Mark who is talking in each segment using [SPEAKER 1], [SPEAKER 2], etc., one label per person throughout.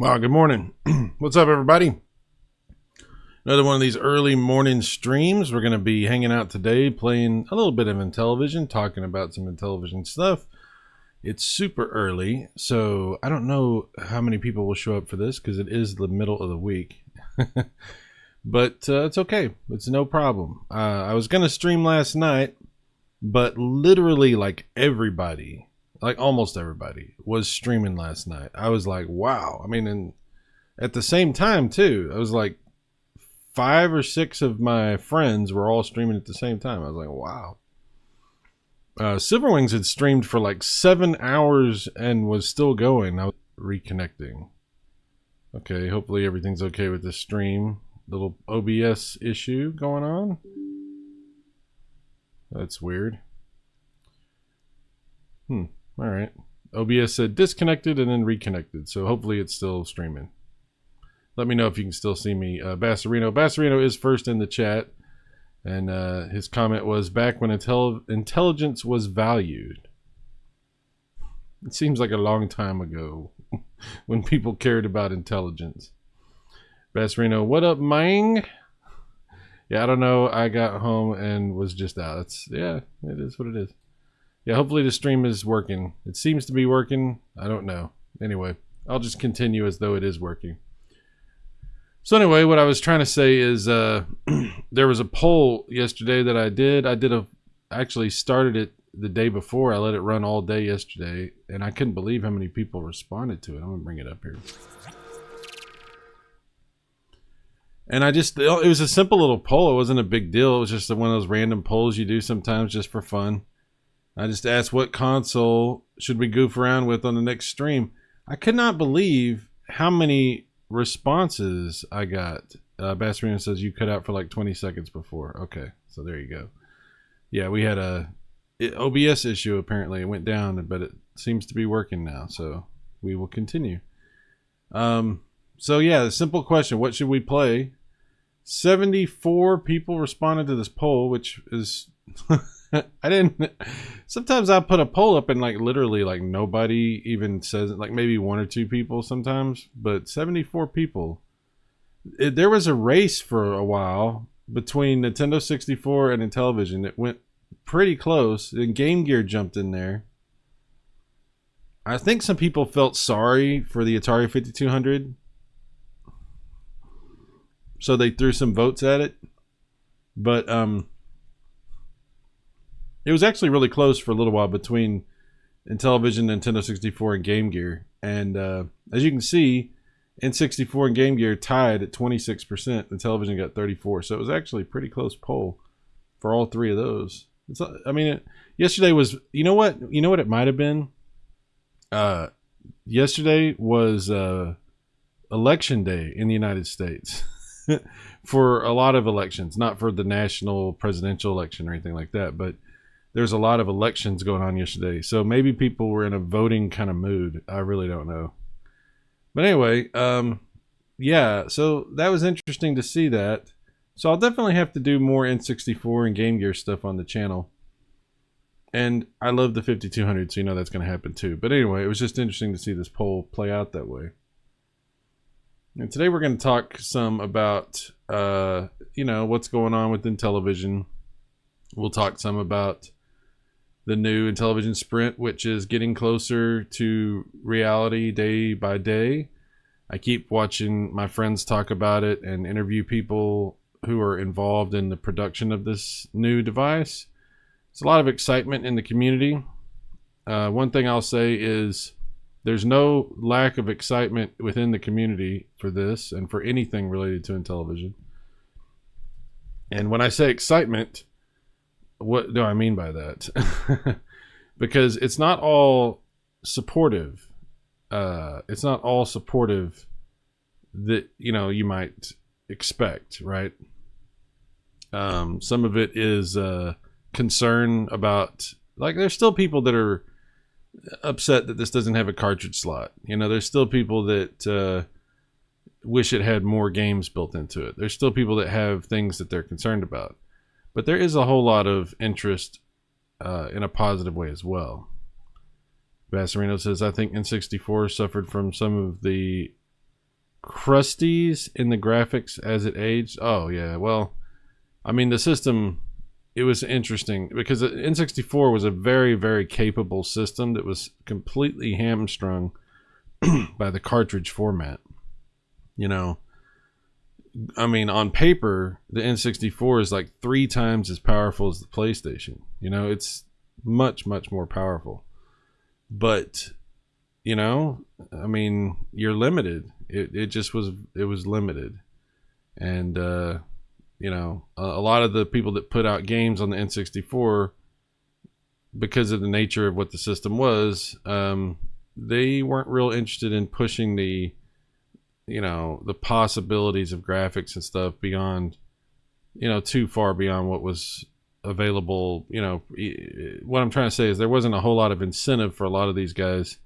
[SPEAKER 1] Wow, good morning. What's up, everybody? Another one of these early morning streams. We're going to be hanging out today, playing a little bit of Intellivision, talking about some Intellivision stuff. It's super early, so I don't know how many people will show up for this because it is the middle of the week. But it's okay. It's no problem. I was going to stream last night, but literally like everybody, like almost everybody, was streaming last night. I was like, wow. I mean, and at the same time, too, I was like 5 or 6 of my friends were all streaming at the same time. I was like, wow. Silverwings had streamed for like 7 hours and was still going. I was reconnecting. Okay, hopefully everything's okay with this stream. Little OBS issue going on. That's weird. All right. OBS said disconnected and then reconnected, so hopefully it's still streaming. Let me know if you can still see me. Bassarino. Bassarino is first in the chat, and his comment was back when intelligence was valued. It seems like a long time ago when people cared about intelligence. Bassarino, what up, Mang? Yeah, I don't know. I got home and was just out. Yeah, it is what it is. Yeah, hopefully the stream is working. It seems to be working. I don't know. Anyway, I'll just continue as though it is working. So anyway, what I was trying to say is there was a poll yesterday that I did. I actually started it the day before. I let it run all day yesterday, and I couldn't believe how many people responded to it. I'm going to bring it up here. And it was a simple little poll. It wasn't a big deal. It was just one of those random polls you do sometimes just for fun. I just asked what console should we goof around with on the next stream. I could not believe how many responses I got. Bassarino says you cut out for like 20 seconds before. Okay, so there you go. Yeah, we had a OBS issue apparently. It went down, but it seems to be working now, so we will continue. So yeah, the simple question, what should we play? 74 people responded to this poll, which is... Sometimes I put a poll up and like literally like nobody even says it, like maybe 1 or 2 people sometimes, but 74 people. there was a race for a while between Nintendo 64 and Intellivision. It went pretty close. Then Game Gear jumped in there. I think some people felt sorry for the Atari 5200, so they threw some votes at it. But it was actually really close for a little while between Intellivision, Nintendo 64, and Game Gear. And as you can see, N64 and Game Gear tied at 26%. Intellivision got 34%. So it was actually a pretty close poll for all three of those. Yesterday was, you know what it might have been? Yesterday was election day in the United States for a lot of elections, not for the national presidential election or anything like that, but there's a lot of elections going on yesterday. So maybe people were in a voting kind of mood. I really don't know. But anyway, yeah, so that was interesting to see that. So I'll definitely have to do more N64 and Game Gear stuff on the channel. And I love the 5200, so you know that's going to happen too. But anyway, it was just interesting to see this poll play out that way. And today we're going to talk some about, what's going on with Intellivision. We'll talk some about the new Intellivision Sprint, which is getting closer to reality day by day. I keep watching my friends talk about it and interview people who are involved in the production of this new device. There's a lot of excitement in the community. One thing I'll say is there's no lack of excitement within the community for this and for anything related to Intellivision. And when I say excitement, what do I mean by that? Because it's not all supportive. It's not all supportive that, you might expect, right? Some of it is concern about, like, there's still people that are upset that this doesn't have a cartridge slot. There's still people that wish it had more games built into it. There's still people that have things that they're concerned about. But there is a whole lot of interest in a positive way as well. Bassarino says, I think N64 suffered from some of the crusties in the graphics as it aged. Oh, yeah. Well, I mean, the system, it was interesting because N64 was a very, very capable system that was completely hamstrung by the cartridge format. I mean, on paper, the N64 is like 3 times as powerful as the PlayStation. It's much, much more powerful. But, I mean, you're limited. It was limited. And, a lot of the people that put out games on the N64, because of the nature of what the system was, they weren't real interested in pushing the possibilities of graphics and stuff beyond, too far beyond what was available. What I'm trying to say is there wasn't a whole lot of incentive for a lot of these guys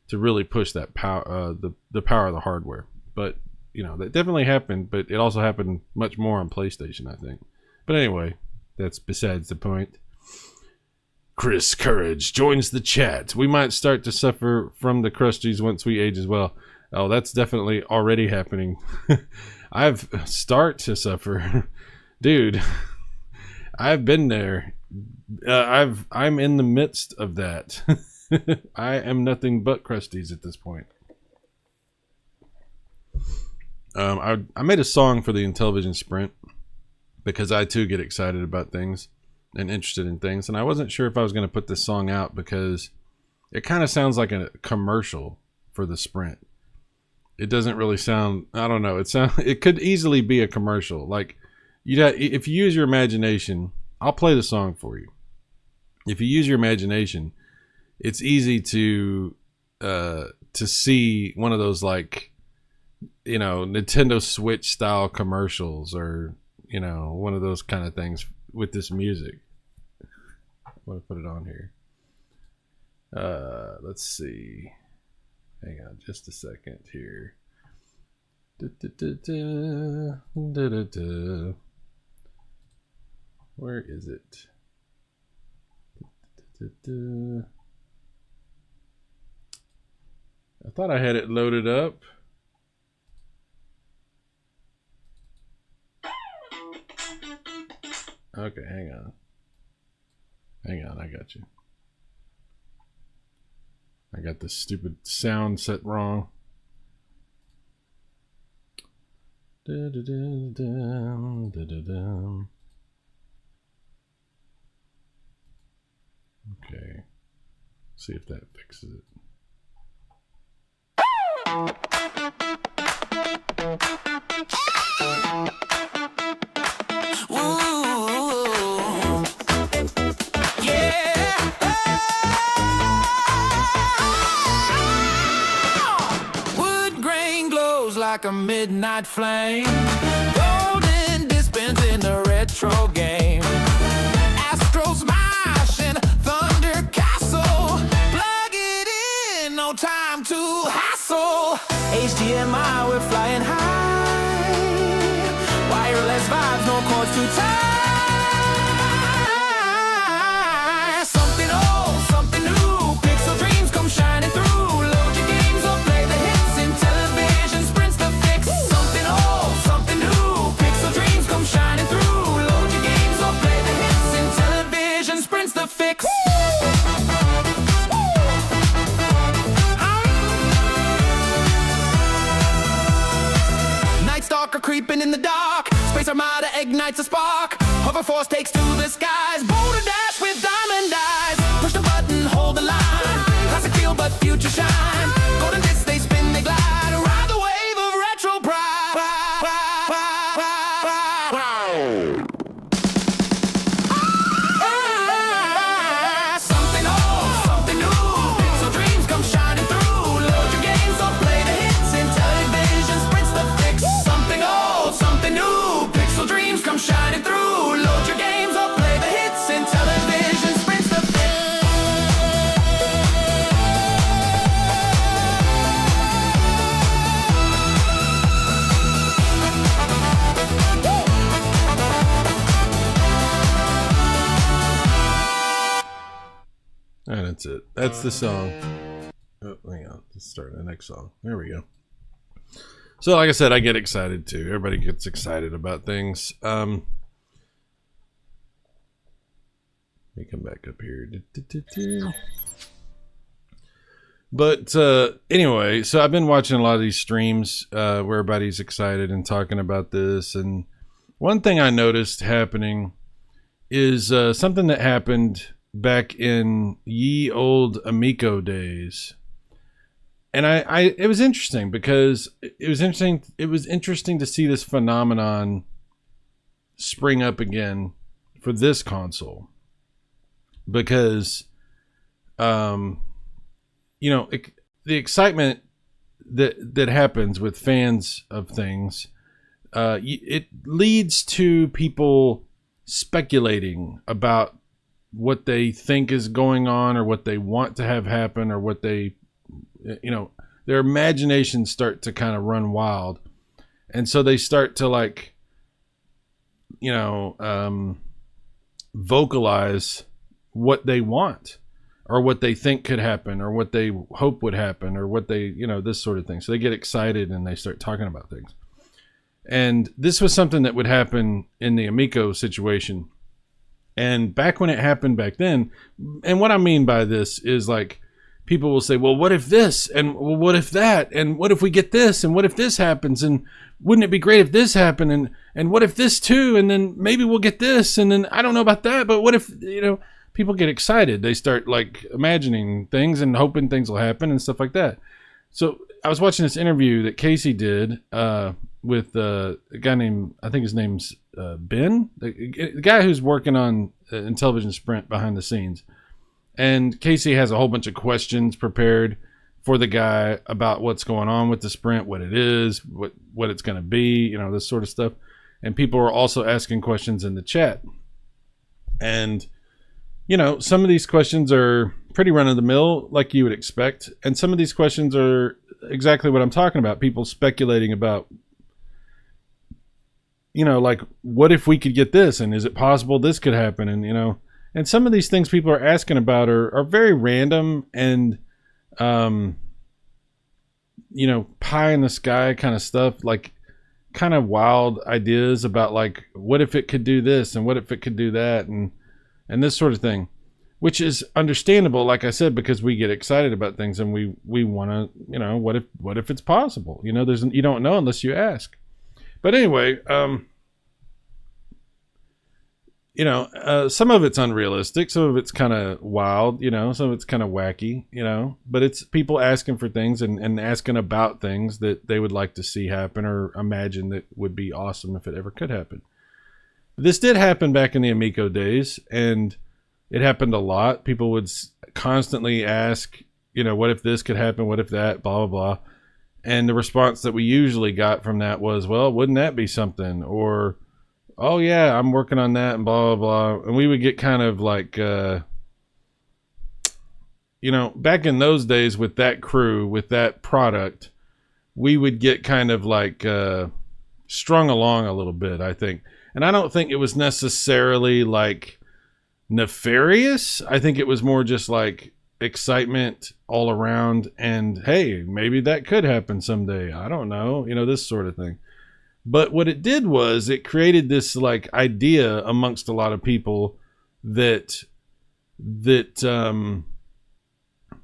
[SPEAKER 1] to really push that power, the power of the hardware. But, that definitely happened, but it also happened much more on PlayStation, I think. But anyway, that's besides the point. Chris Courage joins the chat. We might start to suffer from the crusties once we age as well. Oh, that's definitely already happening. I've start to suffer. Dude, I've been there. I'm in the midst of that. I am nothing but crusties at this point. I made a song for the Intellivision Sprint because I too get excited about things and interested in things, and I wasn't sure if I was going to put this song out because it kind of sounds like a commercial for the Sprint. It doesn't really sound, I don't know, it could easily be a commercial. Like, if you use your imagination, I'll play the song for you. If you use your imagination, it's easy to see one of those, like, Nintendo Switch style commercials, or one of those kind of things with this music. I'm gonna put it on here. Let's see. Hang on just a second here. Where is it? I thought I had it loaded up. Okay, hang on. Hang on, I got you. I got this stupid sound set wrong. Da-da-da-da-dum, da-da-dum. Okay. See if that fixes it.
[SPEAKER 2] Like a midnight flame, golden dispense in the retro game. Astro smash and thunder castle. Plug it in, no time to hassle. HDMI, we're flying high. Wireless vibes, no cords too tight. Something old, something new. Pixel dreams come shining through. Load your games or play the hits. Intellivision sprints the fix. Something old, something new. Pixel dreams come shining through. Load your games or play the hits. Intellivision sprints the fix. Night Stalker creeping in the dark. Space Armada ignites a spark. Hover force takes to the skies. Boulder dash with diamond eyes. Push the button, hold the line. Classic feel but future shine. Golden discs, they spin, they glide. Ride the wave of retro pride. Something old, something new. Pixel dreams come shining through. Load your games or play the hits. Intellivision sprints the fix. Something old, something new. Pixel dreams come shining through. Load your games or play the hits. Intellivision sprints the fix.
[SPEAKER 1] And that's it. That's the song. Oh, hang on. Let's start the next song. There we go. So, like I said, I get excited too. Everybody gets excited about things. Let me come back up here. But anyway, so I've been watching a lot of these streams where everybody's excited and talking about this. And one thing I noticed happening is something that happened back in ye old Amico days. And it was interesting because it was interesting to see this phenomenon spring up again for this console. Because the excitement that happens with fans of things, it leads to people speculating about what they think is going on or what they want to have happen or what they, their imaginations start to kind of run wild. And so they start to vocalize what they want or what they think could happen or what they hope would happen or what they, this sort of thing. So they get excited and they start talking about things. And this was something that would happen in the Amico situation. And back when it happened back then, and what I mean by this is people will say, well, what if this? And well, what if that? And what if we get this? And what if this happens? And wouldn't it be great if this happened? And what if this too? And then maybe we'll get this. And then I don't know about that, but what if, people get excited. They start imagining things and hoping things will happen and stuff like that. So I was watching this interview that Casey did with a guy named, I think his name's Ben, the guy who's working on Intellivision Sprint behind the scenes. And Casey has a whole bunch of questions prepared for the guy about what's going on with the Sprint, what it is, what it's going to be, this sort of stuff. And people are also asking questions in the chat. And, some of these questions are pretty run-of-the-mill, like you would expect. And some of these questions are exactly what I'm talking about. People speculating about, what if we could get this? And is it possible this could happen? And, and some of these things people are asking about are very random and, pie in the sky kind of stuff, kind of wild ideas about like, what if it could do this and what if it could do that and this sort of thing, which is understandable, like I said, because we get excited about things and we want to, you know, what if it's possible? You know, you don't know unless you ask. But anyway, you know, some of it's unrealistic, some of it's kind of wild, you know, some of it's kind of wacky, you know, but it's people asking for things and asking about things that they would like to see happen or imagine that would be awesome if it ever could happen. This did happen back in the Amico days, and it happened a lot. People would constantly ask, you know, what if this could happen? What if that? Blah, blah, blah. And the response that we usually got from that was, well, wouldn't that be something? Or, oh, yeah, I'm working on that and blah, blah, blah. And we would get kind of like, you know, back in those days with that crew, with that product, we would get kind of like strung along a little bit, I think. And I don't think it was necessarily like nefarious. I think it was more just like excitement all around. And hey, maybe that could happen someday. I don't know, you know, this sort of thing. But what it did was it created this like idea amongst a lot of people that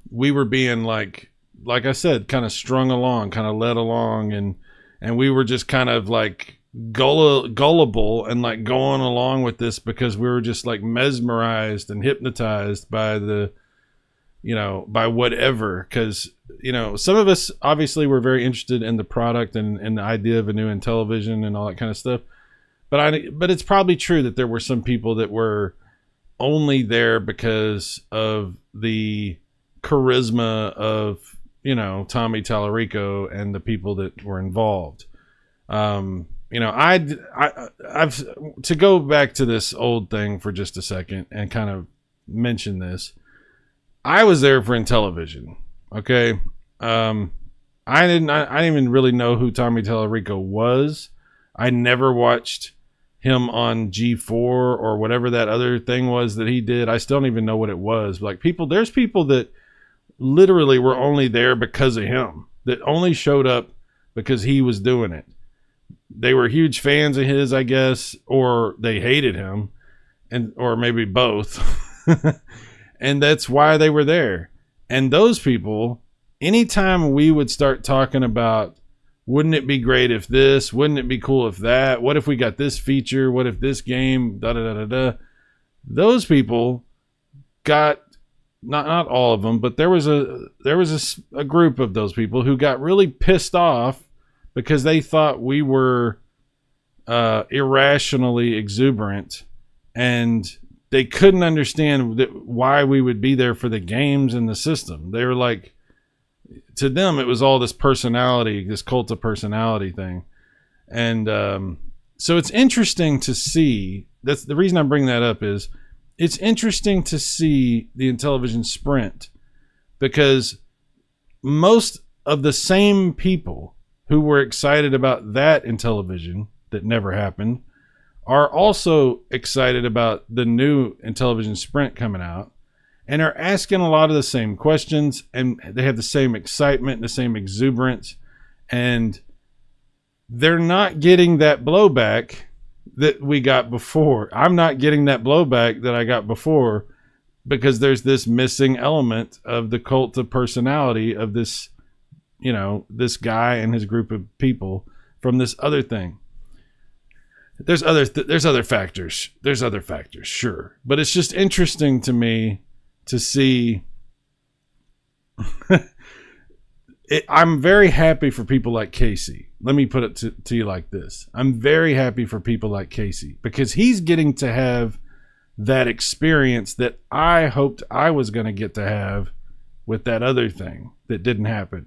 [SPEAKER 1] we were being like I said, kind of strung along, kind of led along, and we were just kind of like gullible and like going along with this because we were just like mesmerized and hypnotized by the, you know, by whatever. Because, you know, some of us obviously were very interested in the product and the idea of a new Intellivision and all that kind of stuff. But it's probably true that there were some people that were only there because of the charisma of, you know, Tommy Tallarico and the people that were involved. You know, I've to go back to this old thing for just a second and kind of mention this. I was there for Intellivision. Okay. I didn't even really know who Tommy Tallarico was. I never watched him on G4 or whatever that other thing was that he did. I still don't even know what it was. Like there's people that literally were only there because of him, that only showed up because he was doing it. They were huge fans of his, I guess, or they hated him, or maybe both. And that's why they were there. And those people, anytime we would start talking about, wouldn't it be great if this, wouldn't it be cool if that, what if we got this feature, what if this game, da da da da da, those people got, not all of them, but there was a group of those people who got really pissed off because they thought we were irrationally exuberant, and they couldn't understand why we would be there for the games and the system. They were like, to them, it was all this personality, this cult of personality thing. And so it's interesting to see. That's the reason I'm bringing that up, is it's interesting to see the Intellivision Sprint, because most of the same people who were excited about that Intellivision that never happened are also excited about the new Intellivision Sprint coming out, and are asking a lot of the same questions, and they have the same excitement, the same exuberance, and they're not getting that blowback that we got before. I'm not getting that blowback that I got before because there's this missing element of the cult of personality of this, you know, this guy and his group of people from this other thing. There's other factors. There's other factors, sure. But it's just interesting to me to see. I'm very happy for people like Casey. Let me put it to you like this. I'm very happy for people like Casey because he's getting to have that experience that I hoped I was going to get to have with that other thing that didn't happen.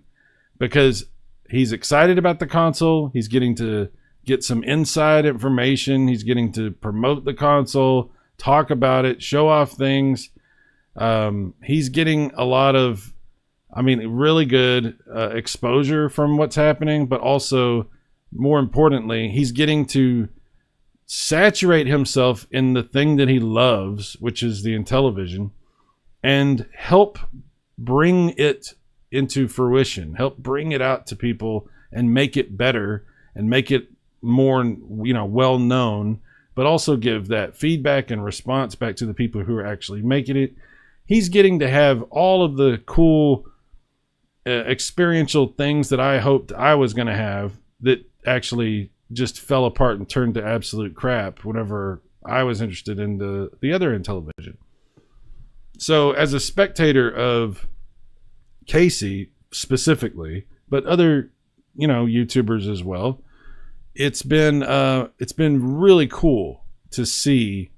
[SPEAKER 1] Because he's excited about the console. He's getting to get some inside information. He's getting to promote the console, talk about it, show off things. He's getting a lot of, really good exposure from what's happening, but also, more importantly, he's getting to saturate himself in the thing that he loves, which is the Intellivision, and help bring it into fruition, help bring it out to people and make it better and make it more, well known, but also give that feedback and response back to the people who are actually making it. He's getting to have all of the cool experiential things that I hoped I was going to have that actually just fell apart and turned to absolute crap whenever I was interested in the other Intellivision. So as a spectator of Casey specifically, but other, YouTubers as well, it's been really cool to see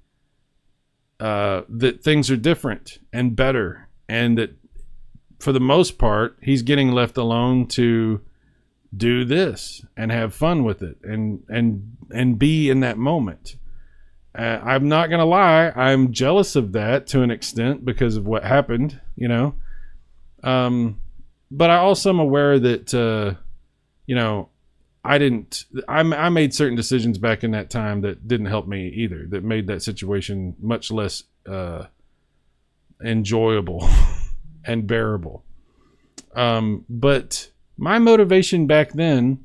[SPEAKER 1] that things are different and better, and that for the most part he's getting left alone to do this and have fun with it and be in that moment. I'm not gonna lie, I'm jealous of that to an extent because of what happened, but I also am aware that I made certain decisions back in that time that didn't help me either, that made that situation much less enjoyable and bearable. But my motivation back then,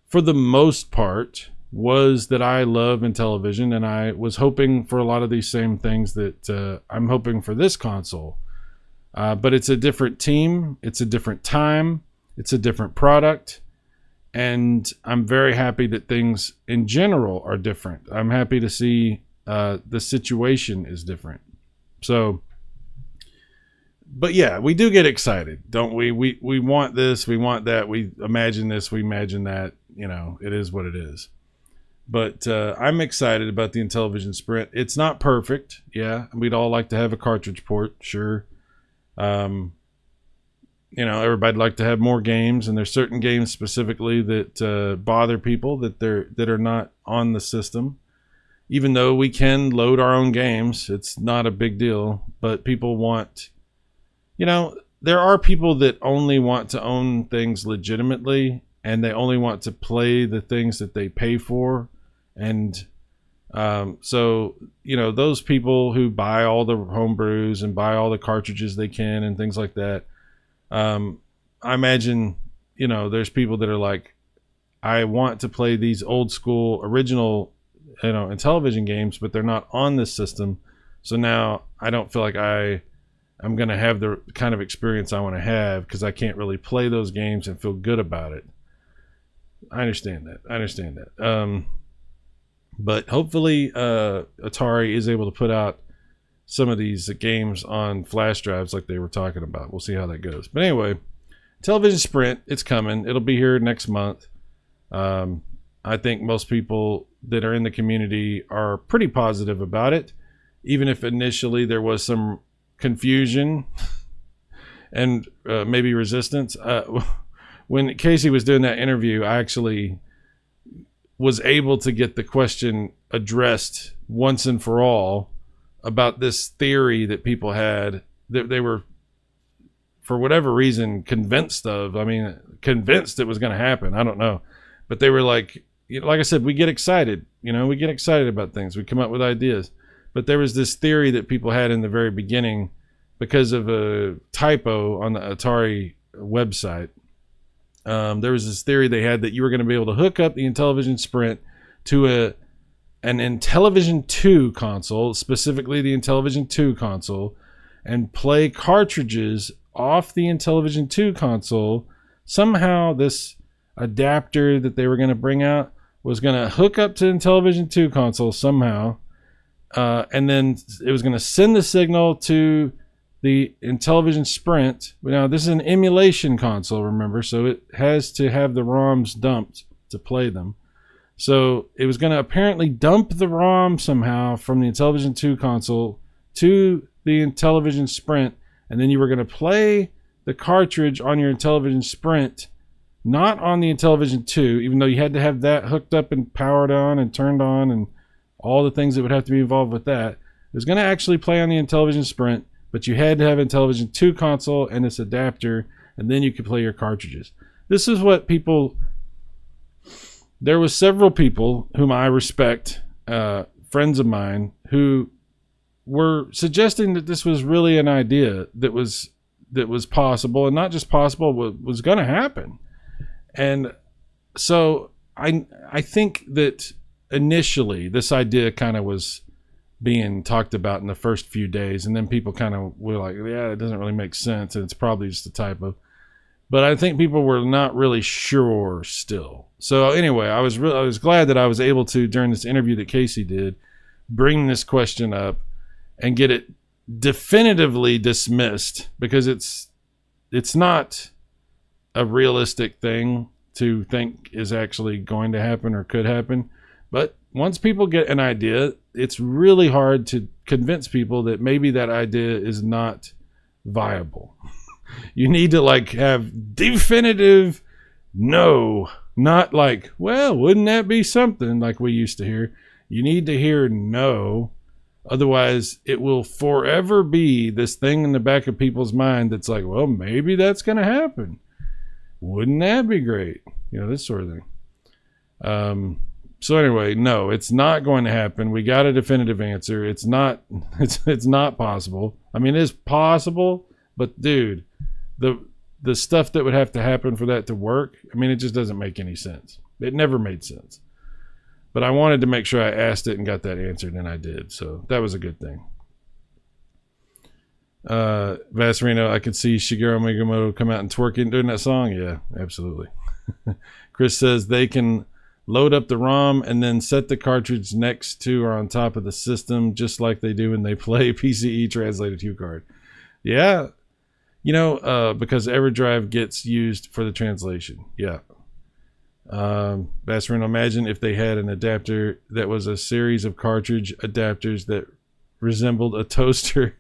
[SPEAKER 1] for the most part, was that I love Intellivision, and I was hoping for a lot of these same things that I'm hoping for this console. But it's a different team, it's a different time, it's a different product, and I'm very happy that things in general are different. I'm happy to see the situation is different. So, but yeah, we do get excited, don't we? We want this, we want that, we imagine this, we imagine that. It is what it is. But I'm excited about the Intellivision Sprint. It's not perfect. Yeah, we'd all like to have a cartridge port, sure. Everybody'd like to have more games, and there's certain games specifically that bother people that are not on the system. Even though we can load our own games, it's not a big deal. But people want, there are people that only want to own things legitimately, and they only want to play the things that they pay for. And so, those people who buy all the homebrews and buy all the cartridges they can and things like that, I imagine, there's people that are like, I want to play these old school original, Intellivision games, but they're not on this system. So now I don't feel like I'm going to have the kind of experience I want to have because I can't really play those games and feel good about it. I understand that. But hopefully Atari is able to put out some of these games on flash drives like they were talking about. We'll see how that goes. But anyway, Intellivision Sprint, it's coming. It'll be here next month. I think most people that are in the community are pretty positive about it, even if initially there was some confusion and maybe resistance. When Casey was doing that interview, I actually was able to get the question addressed once and for all about this theory that people had that they were, for whatever reason, convinced of. I mean, convinced it was going to happen. I don't know. But they were like I said, we get excited. We get excited about things. We come up with ideas. But there was this theory that people had in the very beginning because of a typo on the Atari website. There was this theory they had that you were going to be able to hook up the Intellivision Sprint to an Intellivision 2 console, specifically the Intellivision 2 console, and play cartridges off the Intellivision 2 console. Somehow this adapter that they were going to bring out was going to hook up to the Intellivision 2 console somehow, and then it was going to send the signal to the Intellivision Sprint. Now, this is an emulation console, remember, so it has to have the ROMs dumped to play them. So it was going to apparently dump the ROM somehow from the Intellivision 2 console to the Intellivision Sprint, and then you were going to play the cartridge on your Intellivision Sprint, not on the Intellivision 2, even though you had to have that hooked up and powered on and turned on and all the things that would have to be involved with that. It was going to actually play on the Intellivision Sprint, but you had to have Intellivision 2 console and this adapter, and then you could play your cartridges. This is what people... There was several people whom I respect, friends of mine, who were suggesting that this was really an idea that was possible, and not just possible, was going to happen. And so I think that initially this idea kind of was being talked about in the first few days, and then people kind of were like, yeah, it doesn't really make sense, and it's probably just a typo. But I think people were not really sure still. So anyway, I was glad that I was able to, during this interview that Casey did, bring this question up and get it definitively dismissed, because it's not a realistic thing to think is actually going to happen or could happen. But once people get an idea, it's really hard to convince people that maybe that idea is not viable. You need to like have definitive no, not like, well, wouldn't that be something, like we used to hear. You need to hear no. Otherwise, it will forever be this thing in the back of people's mind that's like, well, maybe that's going to happen. Wouldn't that be great? You know, this sort of thing. So anyway, no, it's not going to happen. We got a definitive answer. It's not possible. I mean, it is possible, but dude, the stuff that would have to happen for that to work, I mean, it just doesn't make any sense. It never made sense. But I wanted to make sure I asked it and got that answered, and I did. So that was a good thing. Vassarino, I could see Shigeru Miyamoto come out and twerking during that song. Yeah, absolutely. Chris says they can load up the ROM and then set the cartridge next to or on top of the system, just like they do when they play PCE translated to card. Yeah. You know, because EverDrive gets used for the translation. Yeah. Vassarino, imagine if they had an adapter that was a series of cartridge adapters that resembled a toaster.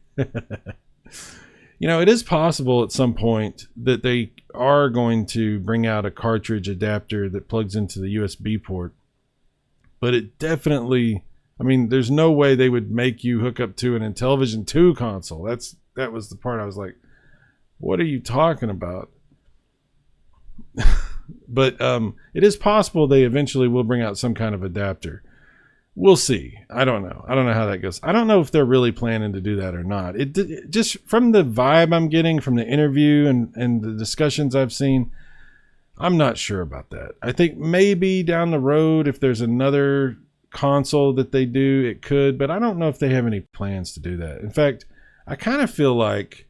[SPEAKER 1] You know, it is possible at some point that they are going to bring out a cartridge adapter that plugs into the USB port. But it definitely, I mean, there's no way they would make you hook up to an Intellivision 2 console. That was the part I was like, what are you talking about? But it is possible they eventually will bring out some kind of adapter. We'll see. I don't know how that goes. I don't know if they're really planning to do that or not. It just from the vibe I'm getting from the interview and the discussions I've seen, I'm not sure about that. I think maybe down the road, if there's another console that they do, it could, but I don't know if they have any plans to do that. In fact, I kind of feel like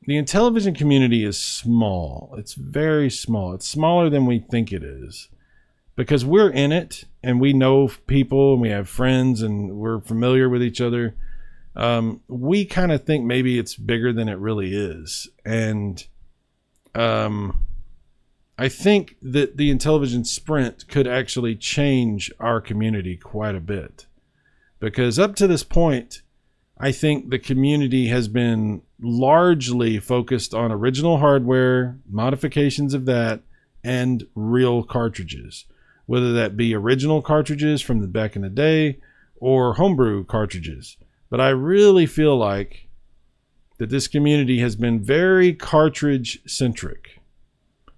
[SPEAKER 1] the Intellivision community is small. It's very small. It's smaller than we think it is, because we're in it and we know people and we have friends and we're familiar with each other. We kind of think maybe it's bigger than it really is. And I think that the Intellivision Sprint could actually change our community quite a bit, because up to this point, I think the community has been largely focused on original hardware, modifications of that, and real cartridges, whether that be original cartridges from the back in the day or homebrew cartridges. But I really feel like that this community has been very cartridge centric.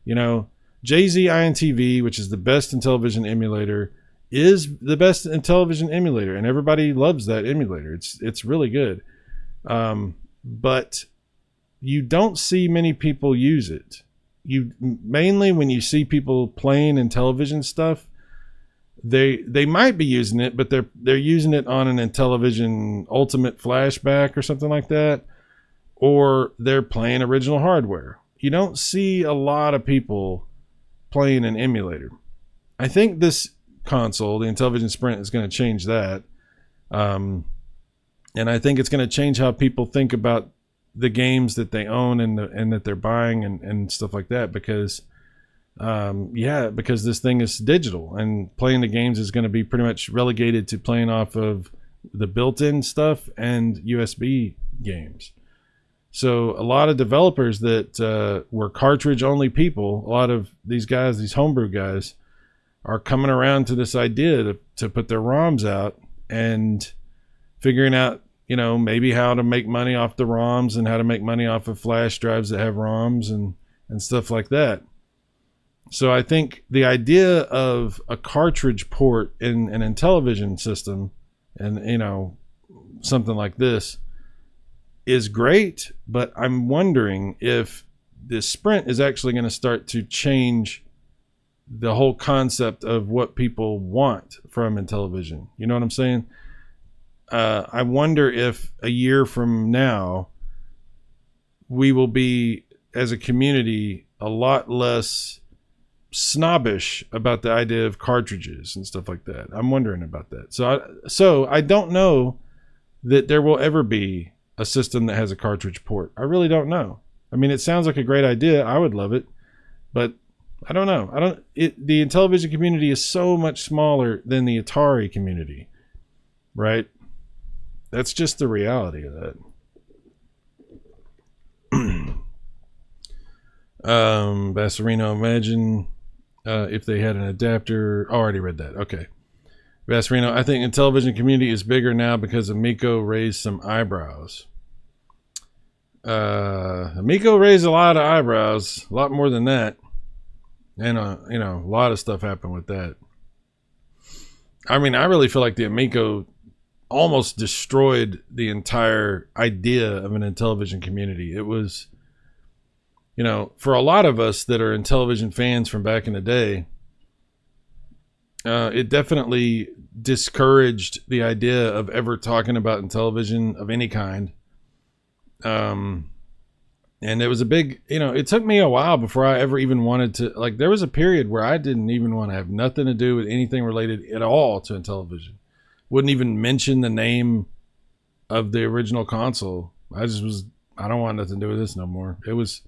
[SPEAKER 1] You know, JZ INTV, which is the best Intellivision emulator, is the best Intellivision emulator, and everybody loves that emulator. It's really good. But you don't see many people use it. You mainly, when you see people playing Intellivision stuff, they might be using it, but they're using it on an Intellivision Ultimate Flashback or something like that, or they're playing original hardware. You don't see a lot of people playing an emulator. I think this console, the Intellivision Sprint, is going to change that. And I think it's going to change how people think about the games that they own and that they're buying and stuff like that, because because this thing is digital and playing the games is going to be pretty much relegated to playing off of the built-in stuff and USB games. So a lot of developers that were cartridge only people, a lot of these guys, these homebrew guys, are coming around to this idea to put their ROMs out and figuring out, you know, maybe how to make money off the ROMs and how to make money off of flash drives that have ROMs and stuff like that. So I think the idea of a cartridge port in an Intellivision system and, you know, something like this is great, but I'm wondering if this Sprint is actually going to start to change the whole concept of what people want from Intellivision. You know what I'm saying? I wonder if a year from now we will be, as a community, a lot less snobbish about the idea of cartridges and stuff like that. I'm wondering about that. So I don't know that there will ever be a system that has a cartridge port. I really don't know. I mean, it sounds like a great idea. I would love it, but I don't know. The Intellivision community is so much smaller than the Atari community, right? That's just the reality of that. Bassarino, imagine if they had an adapter. Oh, I already read that. Okay. Bassarino, I think Intellivision community is bigger now because Amico raised some eyebrows. Amico raised a lot of eyebrows, a lot more than that. And, a lot of stuff happened with that. I mean, I really feel like the Amico almost destroyed the entire idea of an Intellivision community. It was, for a lot of us that are Intellivision fans from back in the day, it definitely discouraged the idea of ever talking about Intellivision of any kind. And it was a big, it took me a while before I ever even wanted to, there was a period where I didn't even want to have nothing to do with anything related at all to Intellivision. Wouldn't even mention the name of the original console. I don't want nothing to do with this no more. It was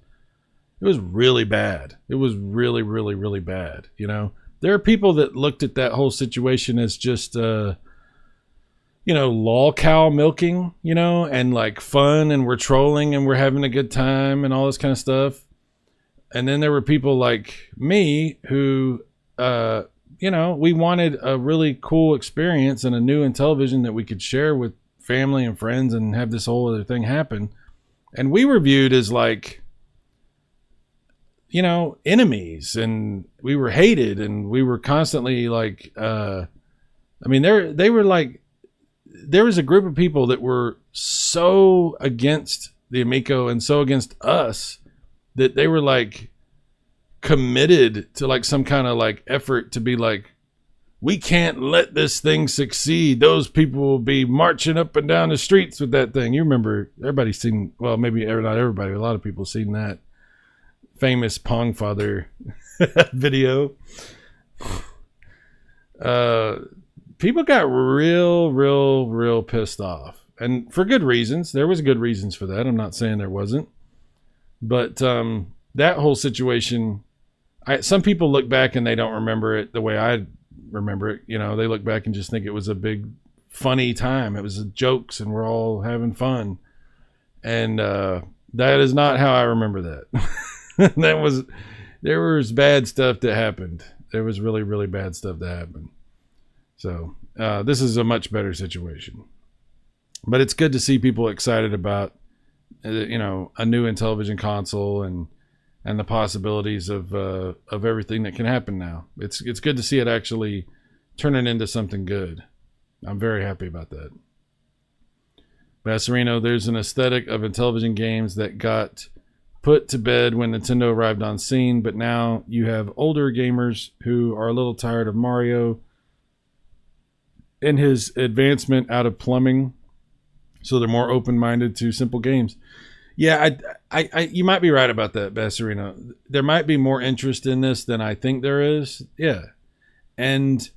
[SPEAKER 1] really bad. It was really, really, really bad. There are people that looked at that whole situation as just, lol cow milking, and fun, and we're trolling and we're having a good time and all this kind of stuff. And then there were people like me who, we wanted a really cool experience and a new Intellivision that we could share with family and friends and have this whole other thing happen. And we were viewed as enemies, and we were hated, and we were constantly there was a group of people that were so against the Amico and so against us that they were committed to some kind of effort to be we can't let this thing succeed. Those people will be marching up and down the streets with that thing. You remember, everybody's seen, well, maybe not everybody, a lot of people seen that famous Pong Father video. People got real pissed off, and for good reasons. There was good reasons for that. I'm not saying there wasn't, but that whole situation, some people look back and they don't remember it the way I remember it. They look back and just think it was a big funny time. It was jokes and we're all having fun, and that is not how I remember that. There was bad stuff that happened. There was really bad stuff that happened. So this is a much better situation, but it's good to see people excited about a new Intellivision console and the possibilities of everything that can happen now. It's good to see it actually turning into something good. I'm very happy about that. Bassarino, there's an aesthetic of Intellivision games that got put to bed when Nintendo arrived on scene, but now you have older gamers who are a little tired of Mario and his advancement out of plumbing, so they're more open-minded to simple games. Yeah, I you might be right about that, Bassarino. There might be more interest in this than I think there is. Yeah, and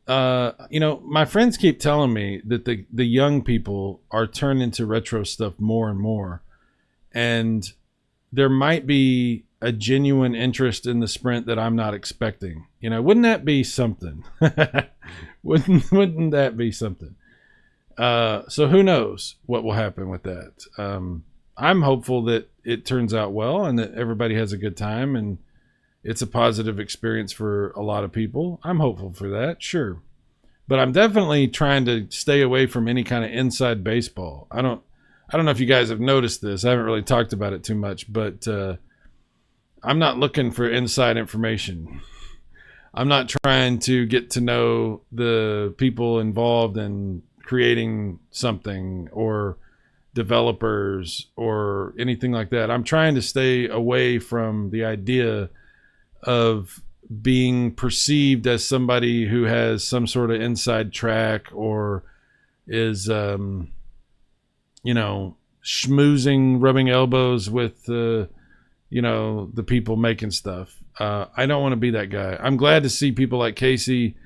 [SPEAKER 1] my friends keep telling me that the young people are turning to retro stuff more and more, and there might be a genuine interest in the Sprint that I'm not expecting. Wouldn't that be something? Wouldn't that be something? So who knows what will happen with that? I'm hopeful that it turns out well and that everybody has a good time and it's a positive experience for a lot of people. I'm hopeful for that, sure. But I'm definitely trying to stay away from any kind of inside baseball. I don't know if you guys have noticed this. I haven't really talked about it too much, but I'm not looking for inside information. I'm not trying to get to know the people involved in creating something or developers or anything like that. I'm trying to stay away from the idea of being perceived as somebody who has some sort of inside track or is, schmoozing, rubbing elbows with, the people making stuff. I don't want to be that guy. I'm glad to see people like Casey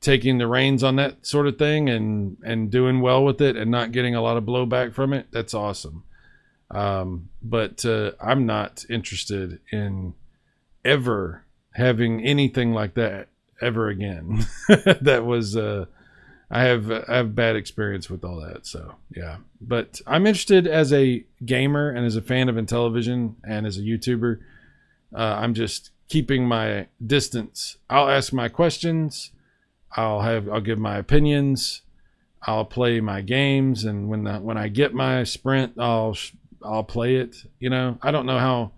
[SPEAKER 1] taking the reins on that sort of thing and doing well with it and not getting a lot of blowback from it. That's awesome. But I'm not interested in ever having anything like that ever again. That was, I have bad experience with all that. So yeah, but I'm interested as a gamer and as a fan of Intellivision and as a YouTuber. I'm just keeping my distance. I'll ask my questions. I'll give my opinions. I'll play my games. And when I get my sprint, I'll play it. I don't know how.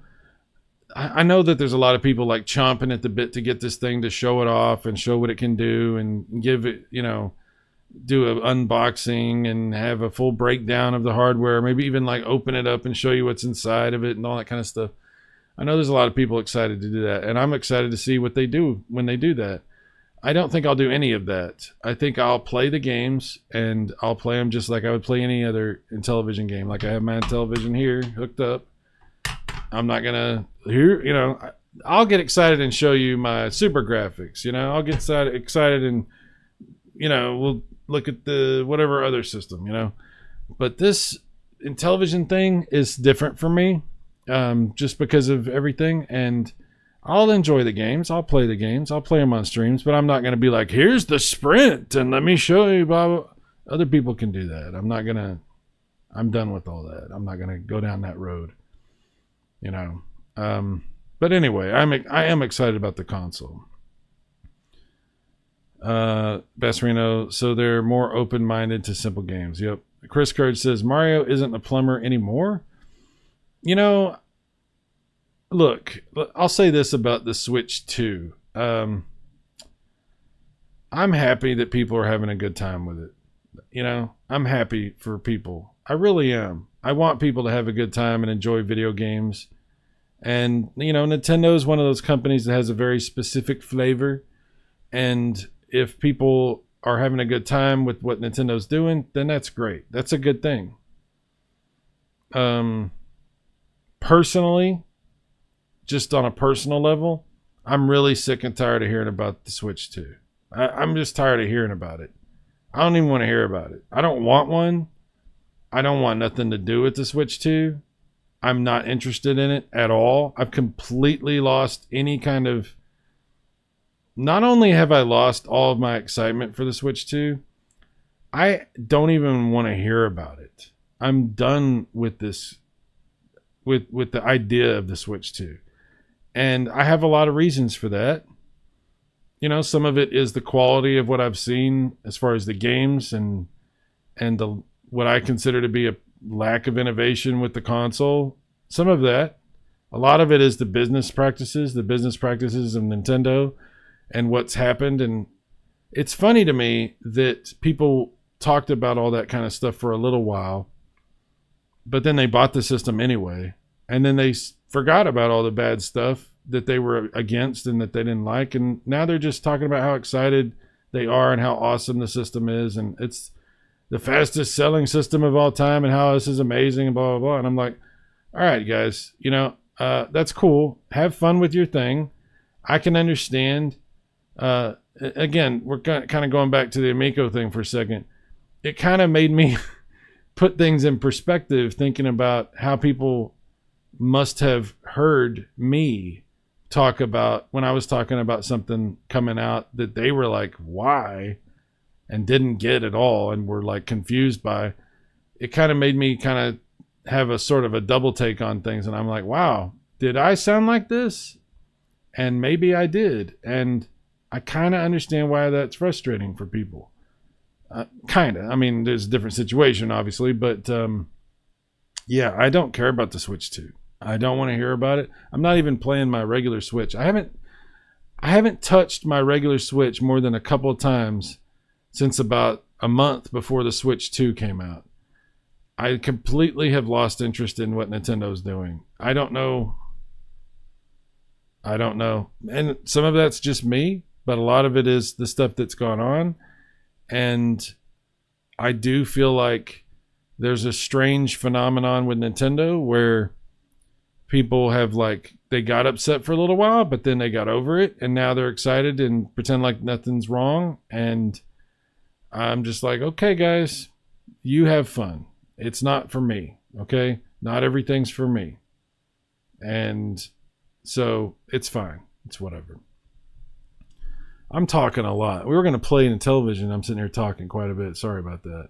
[SPEAKER 1] I know that there's a lot of people like chomping at the bit to get this thing to show it off and show what it can do and give it, do an unboxing and have a full breakdown of the hardware, maybe even like open it up and show you what's inside of it and all that kind of stuff. I know there's a lot of people excited to do that, and I'm excited to see what they do when they do that. I don't think I'll do any of that. I think I'll play the games, and I'll play them just like I would play any other Intellivision game. Like I have my Intellivision here hooked up. I'm not gonna I'll get excited and show you my super graphics. I'll get excited and we'll look at the whatever other system. But this Intellivision thing is different for me, just because of everything. And I'll enjoy the games. I'll play the games. I'll play them on streams. But I'm not gonna be like, here's the sprint and let me show you. Blah, blah. Other people can do that. I'm done with all that. I'm not gonna go down that road. But anyway, I am excited about the console. Bassarino, so they're more open-minded to simple games. Yep. Chris Courage says Mario isn't a plumber anymore. Look, I'll say this about the Switch 2. I'm happy that people are having a good time with it. I'm happy for people. I really am. I want people to have a good time and enjoy video games. And, Nintendo is one of those companies that has a very specific flavor. And if people are having a good time with what Nintendo's doing, then that's great. That's a good thing. Personally, just on a personal level, I'm really sick and tired of hearing about the Switch 2. I'm just tired of hearing about it. I don't even want to hear about it. I don't want one. I don't want nothing to do with the Switch 2. I'm not interested in it at all. I've completely lost any kind of... Not only have I lost all of my excitement for the Switch 2, I don't even want to hear about it. I'm done with this, with the idea of the Switch 2. And I have a lot of reasons for that. Some of it is the quality of what I've seen as far as the games and what I consider to be a lack of innovation with the console. Some of that. A lot of it is the business practices of Nintendo and what's happened. And it's funny to me that people talked about all that kind of stuff for a little while, but then they bought the system anyway. And then they forgot about all the bad stuff that they were against and that they didn't like. And now they're just talking about how excited they are and how awesome the system is. And it's the fastest selling system of all time and how this is amazing and blah, blah, blah. And I'm like, all right, guys, that's cool. Have fun with your thing. I can understand. Again, we're kind of going back to the Amico thing for a second. It kind of made me put things in perspective, thinking about how people must have heard me talk about when I was talking about something coming out that they were like, why? And didn't get at all and were like confused by. It kind of made me kind of have a sort of a double take on things. And I'm like, wow, did I sound like this? And maybe I did. And I kind of understand why that's frustrating for people. Kind of. I mean, there's a different situation, obviously. But yeah, I don't care about the Switch 2. I don't want to hear about it. I'm not even playing my regular Switch. I haven't touched my regular Switch more than a couple of times since about a month before the Switch 2 came out. I completely have lost interest in what Nintendo's doing. I don't know. I don't know. And some of that's just me, but a lot of it is the stuff that's gone on. And I do feel like there's a strange phenomenon with Nintendo where people have like, they got upset for a little while, but then they got over it. And now they're excited and pretend like nothing's wrong. And I'm just like, okay, guys, you have fun. It's not for me. Okay. Not everything's for me. And so it's fine. It's whatever. I'm talking a lot. We were going to play Intellivision. I'm sitting here talking quite a bit. Sorry about that.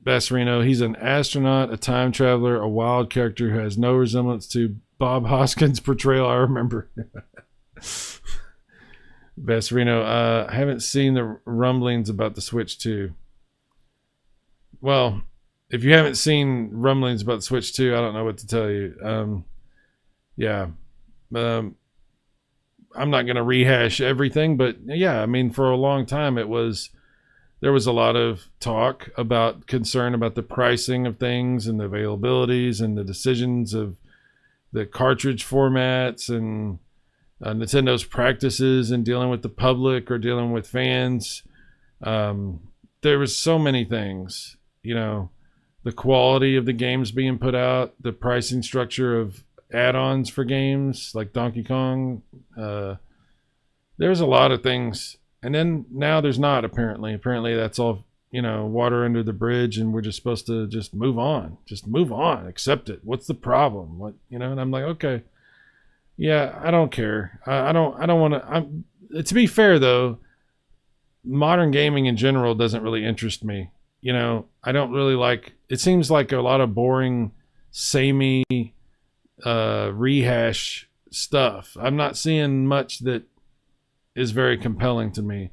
[SPEAKER 1] Bassarino, he's an astronaut, a time traveler, a wild character who has no resemblance to Bob Hoskins' portrayal. I remember. Bassarino, I haven't seen the rumblings about the Switch 2. Well, if you haven't seen rumblings about the Switch 2, I don't know what to tell you. Yeah. I'm not going to rehash everything, but yeah, I mean, for a long time, there was a lot of talk about concern about the pricing of things and the availabilities and the decisions of the cartridge formats and Nintendo's practices in dealing with the public or dealing with fans. There was so many things, you know, the quality of the games being put out, the pricing structure of add-ons for games like Donkey Kong. There's a lot of things. And then now there's not, apparently. Apparently that's all, you know, water under the bridge, and we're just supposed to just move on. Just move on. Accept it. What's the problem? What, you know, and I'm like, okay. Yeah, I don't care. I don't want to. To be fair, though, modern gaming in general doesn't really interest me. You know, I don't really like. It seems like a lot of boring, samey, rehash stuff. I'm not seeing much that is very compelling to me.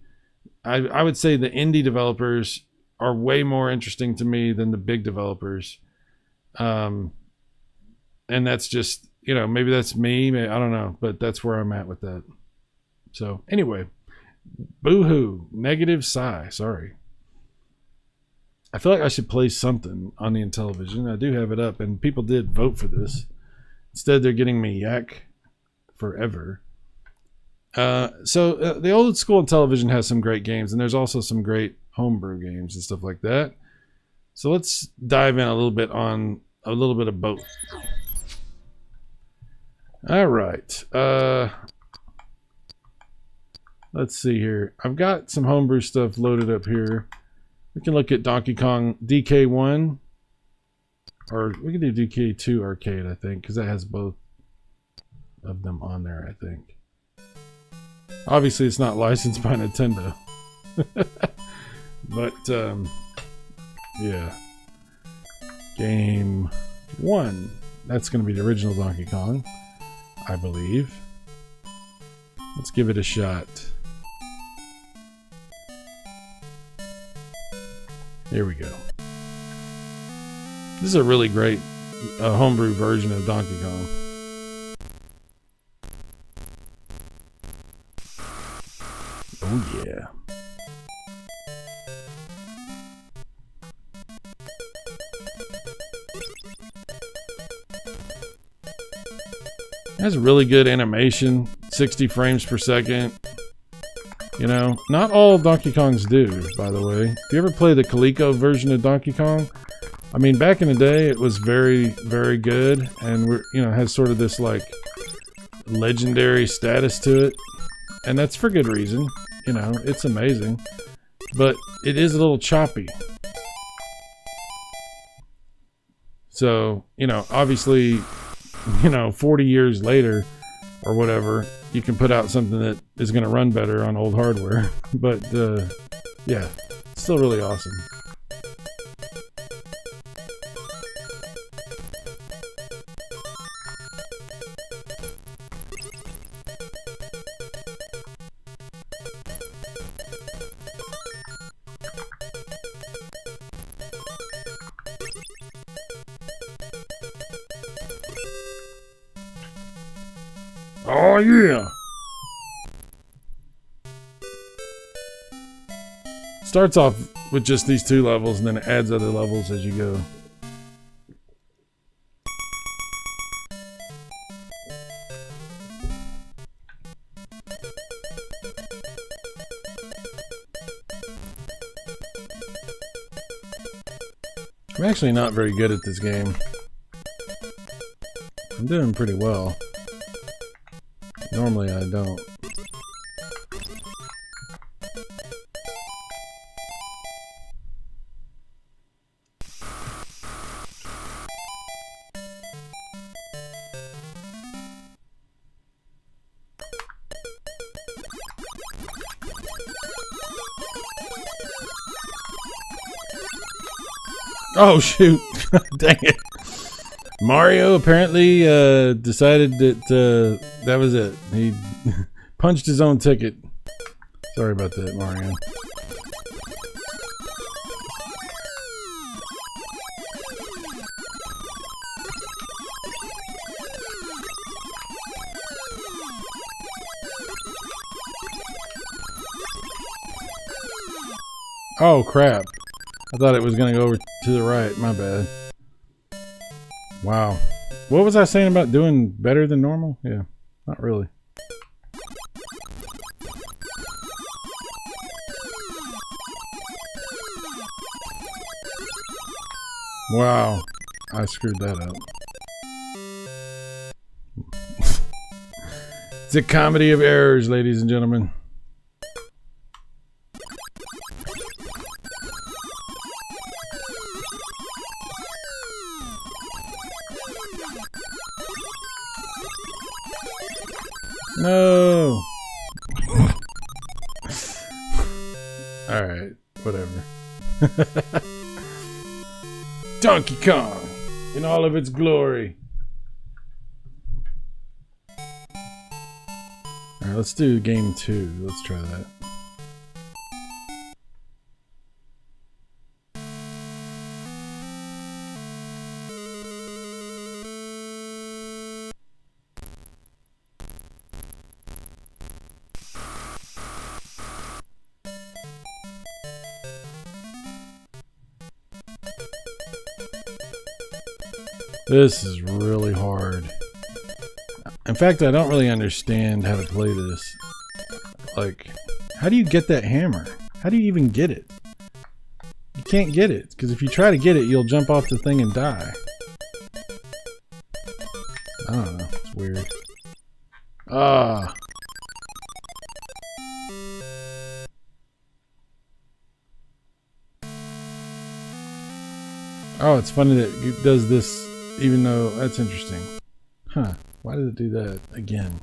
[SPEAKER 1] I would say the indie developers are way more interesting to me than the big developers. And that's just, you know, maybe that's me. Maybe, I don't know, but that's where I'm at with that. So anyway, boo-hoo, negative sigh. Sorry. I feel like I should play something on the Intellivision. I do have it up, and people did vote for this. Instead, they're getting me Yak Forever. So the old school Intellivision has some great games, and there's also some great homebrew games and stuff like that. So let's dive in a little bit on a little bit of both. All right. Let's see here. I've got some homebrew stuff loaded up here. We can look at Donkey Kong DK1, or we can do DK2 Arcade, I think, because that has both of them on there, I think. Obviously, it's not licensed by Nintendo. But, yeah. Game 1. That's going to be the original Donkey Kong, I believe. Let's give it a shot. Here we go. This is a really great homebrew version of Donkey Kong. Oh yeah. It has really good animation, 60 frames per second. You know, not all Donkey Kongs do, by the way. If you ever play the Coleco version of Donkey Kong, I mean, back in the day, it was very, very good, and has sort of this like legendary status to it, and that's for good reason. You know, it's amazing, but it is a little choppy. So, you know, obviously, 40 years later or whatever, you can put out something that is going to run better on old hardware. But, yeah, it's still really awesome. Oh yeah! Starts off with just these 2 levels, and then it adds other levels as you go. I'm actually not very good at this game. I'm doing pretty well. Normally I don't. Oh shoot! Dang it! Mario apparently decided that that was it. He punched his own ticket. Sorry about that, Mario. Oh crap. I thought it was going to go over to the right. My bad. Wow. What was I saying about doing better than normal? Yeah, not really. Wow. I screwed that up. It's a comedy of errors, ladies and gentlemen. No. All right, whatever. Donkey Kong in all of its glory. All right, let's do game 2. Let's try that. This is really hard. In fact, I don't really understand how to play this. Like, how do you get that hammer? How do you even get it? You can't get it, because if you try to get it, you'll jump off the thing and die. I don't know. It's weird. Ah. Oh, it's funny that it does this. Even though, that's interesting. Huh. Why did it do that again?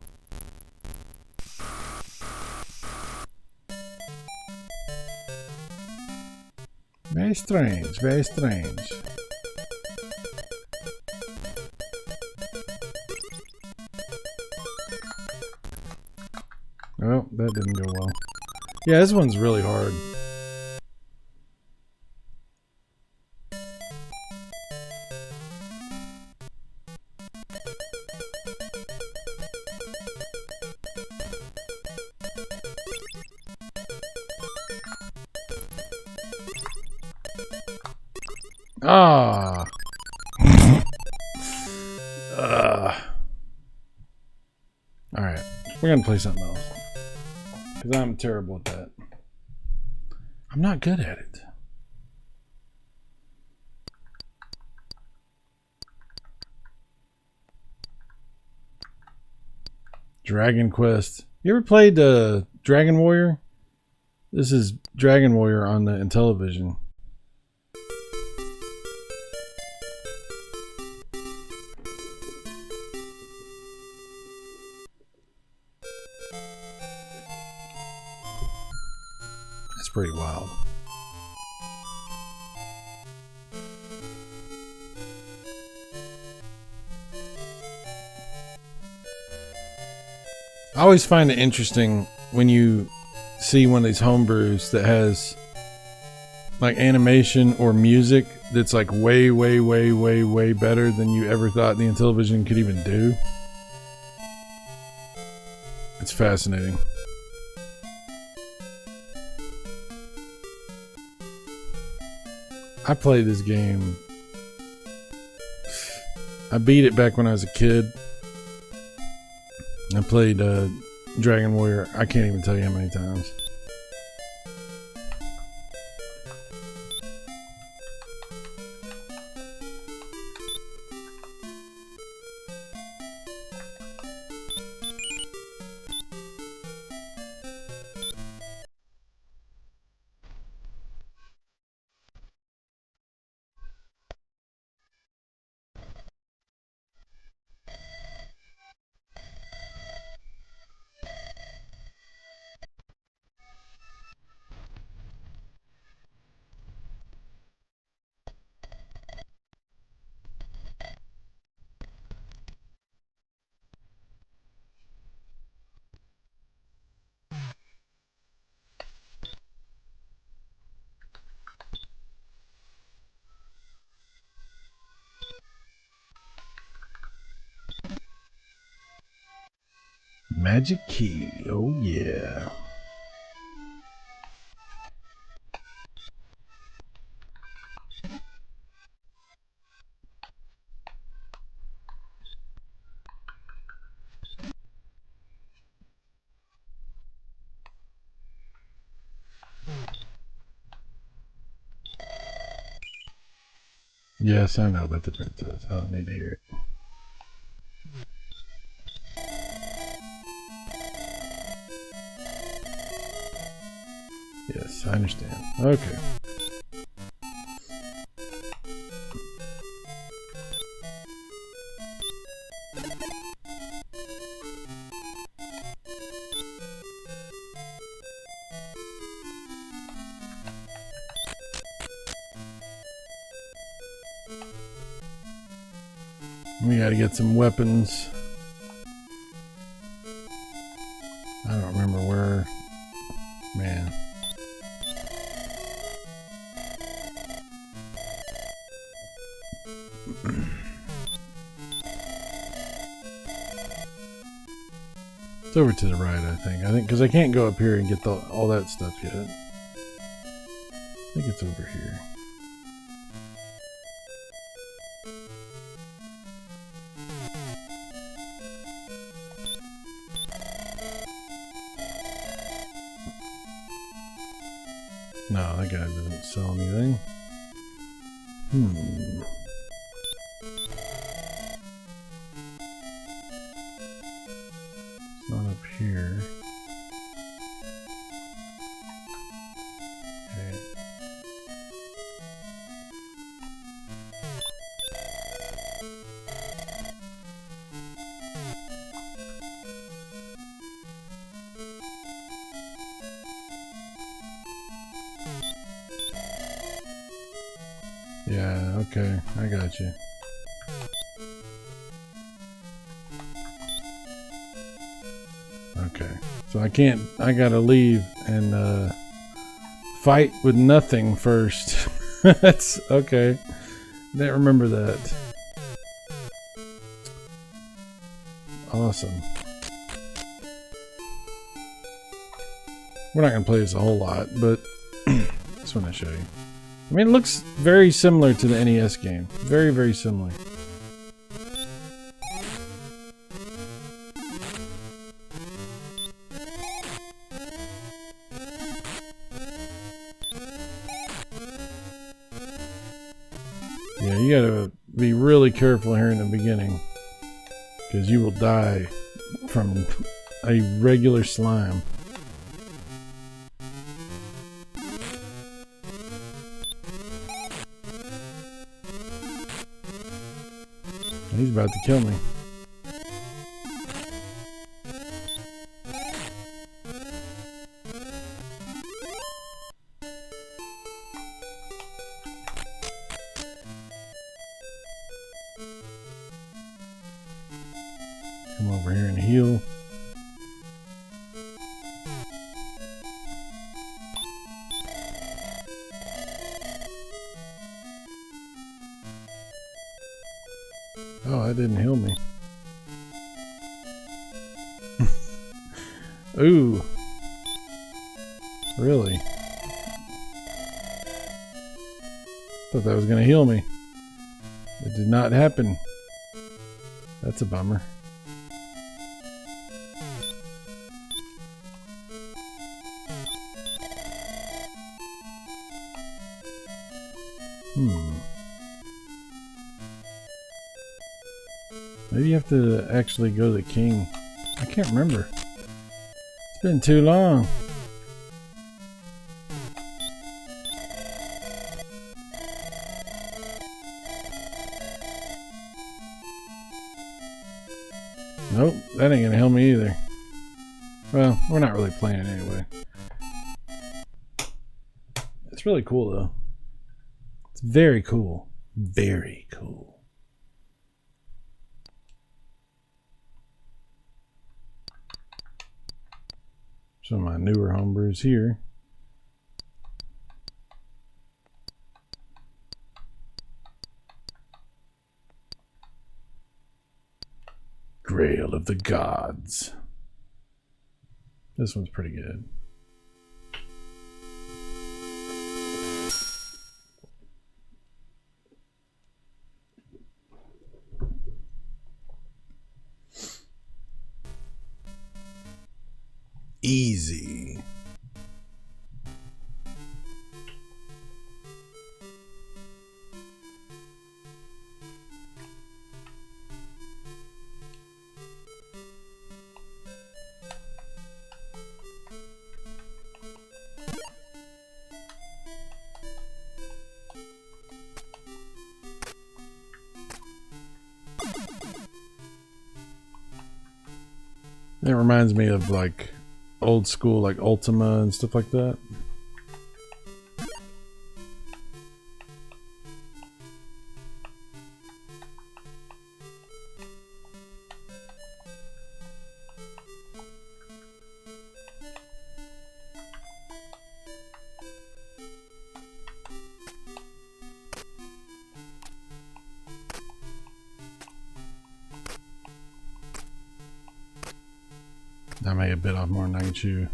[SPEAKER 1] Very strange, very strange. Oh, that didn't go well. Yeah, this one's really hard. Ah. Alright. We're going to play something else. Because I'm terrible at that. I'm not good at it. Dragon Quest. You ever played Dragon Warrior? This is Dragon Warrior on the Intellivision. Pretty wild. I always find it interesting when you see one of these homebrews that has like animation or music that's like way better than you ever thought the Intellivision could even do. It's fascinating. I played this game. I beat it back when I was a kid. I played Dragon Warrior. I can't even tell you how many times. magic key. Oh, yeah. Yes, I know about the princess. I don't need to hear it. Yes, I understand. Okay. We gotta get some weapons. I don't remember where. Man. It's over to the right, I think. Because I can't go up here and get all that stuff yet. I think it's over here. No, that guy doesn't sell anything. It's not up here. Okay. Yeah, okay, I got you. Okay, so I gotta leave and fight with nothing first. That's okay. Didn't remember that. Awesome. We're not gonna play this a whole lot, but just want to show you. I mean, it looks very similar to the NES game. Very, very similar. Yeah, you gotta be really careful here in the beginning, because you will die from a regular slime. He's about to kill me. Come over here and heal. Oh, that didn't heal me. Ooh. Really? Thought that was gonna heal me. It did not happen. That's a bummer. Maybe you have to actually go to the king. I can't remember. It's been too long. Nope, that ain't gonna help me either. Well, we're not really playing it anyway. It's really cool though. It's very cool. Very cool. Some of my newer homebrews here. Grail of the Gods. This one's pretty good. Easy. It reminds me of like old school, like Ultima and stuff like that. I may have bit off more than I can chew.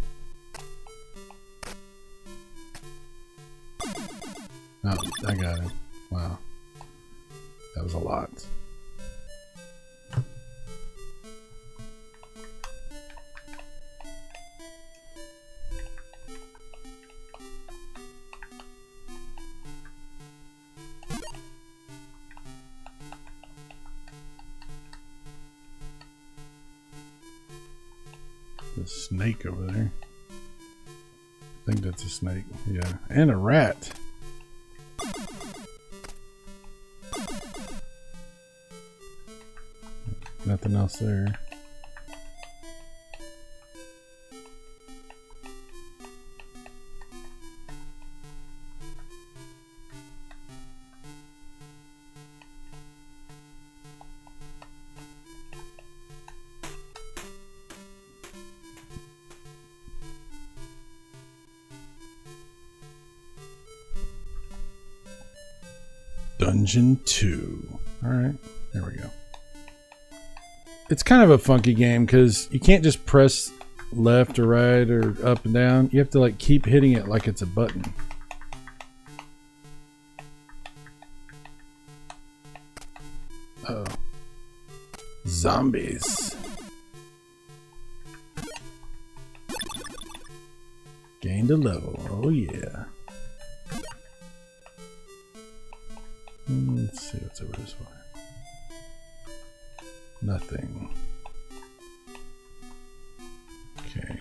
[SPEAKER 1] Oh, I got it. Wow. That was a lot. The snake over there. I think that's a snake. Yeah. And a rat. Nothing else there. Dungeon 2. Alright, there we go. It's kind of a funky game because you can't just press left or right or up and down. You have to like keep hitting it like it's a button. Uh-oh. Zombies. Gained a level. Oh yeah. Let's see what's over this way. Nothing. Okay.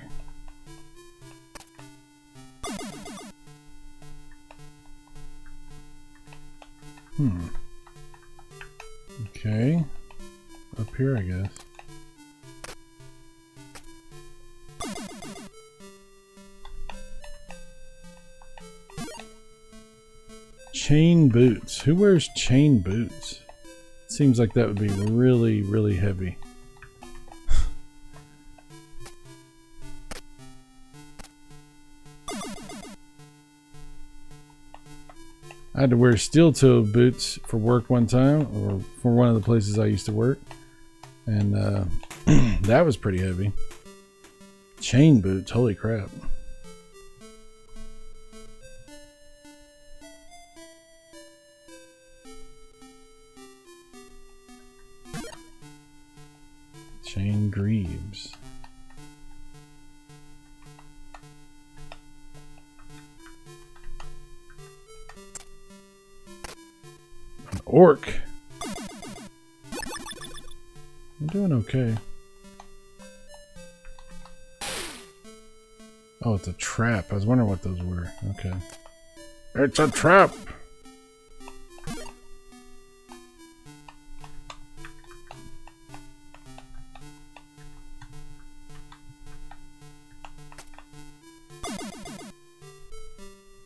[SPEAKER 1] Okay. Up here, I guess. Chain boots. Who wears chain boots? Seems like that would be really, really heavy. I had to wear steel-toe boots for work one time, or for one of the places I used to work, and that was pretty heavy. Chain boots, holy crap. Chain greaves. An orc. I'm doing okay. Oh, it's a trap. I was wondering what those were. Okay. It's a trap!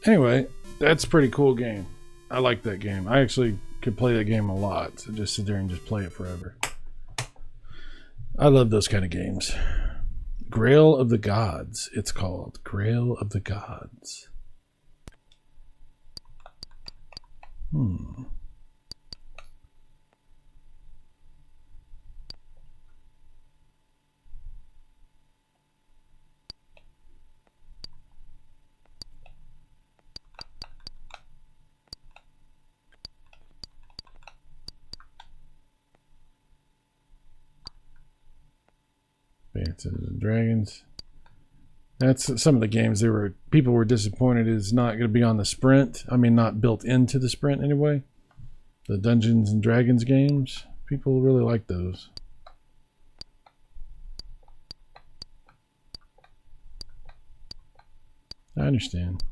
[SPEAKER 1] Anyway, that's a pretty cool game. I like that game. I actually could play that game a lot. So just sit there and just play it forever. I love those kind of games. Grail of the Gods, it's called. Grail of the Gods. Dungeons and Dragons. That's some of the games people were disappointed is not going to be on the Sprint. I mean, not built into the Sprint anyway. The Dungeons and Dragons games, people really like those. I understand.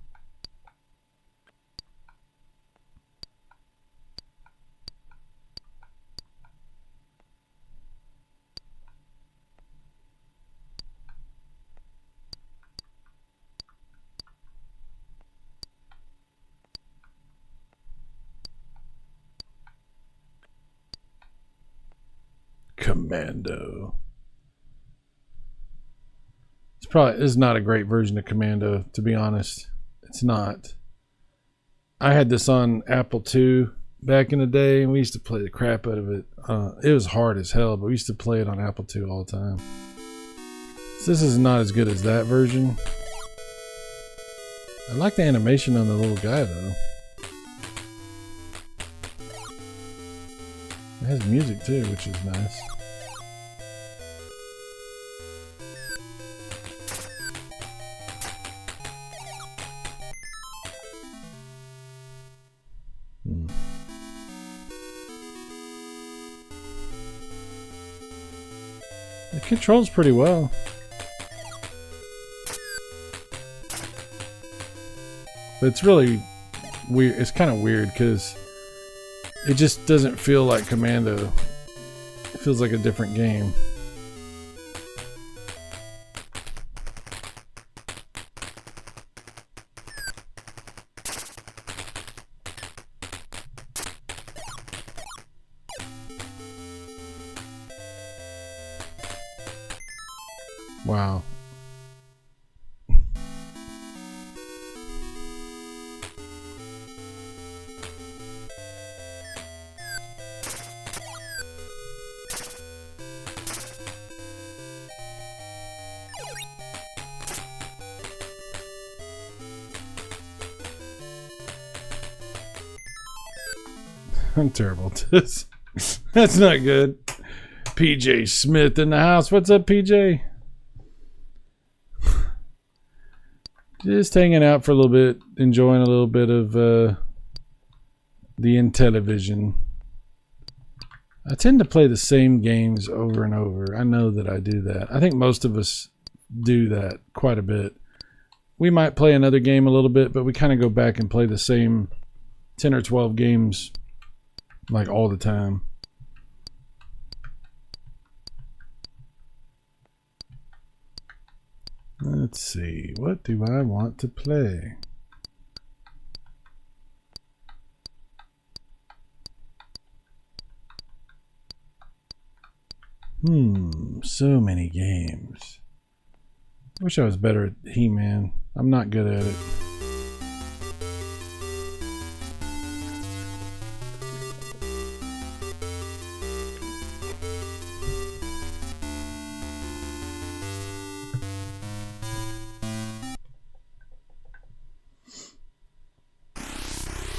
[SPEAKER 1] Commando. It's not a great version of Commando, to be honest. It's not. I had this on Apple II back in the day, and we used to play the crap out of it. It was hard as hell, but we used to play it on Apple II all the time. So this is not as good as that version. I like the animation on the little guy, though. It has music, too, which is nice. It controls pretty well. But it's really weird. It's kind of weird because it just doesn't feel like Commando. It feels like a different game. Wow. I'm terrible at this. That's not good. PJ Smith in the house. What's up, PJ? Just hanging out for a little bit, enjoying a little bit of the Intellivision. I tend to play the same games over and over. I know that I do that. I think most of us do that quite a bit. We might play another game a little bit, but we kind of go back and play the same 10 or 12 games like all the time. Let's see, what do I want to play? So many games. I wish I was better at He-Man. I'm not good at it.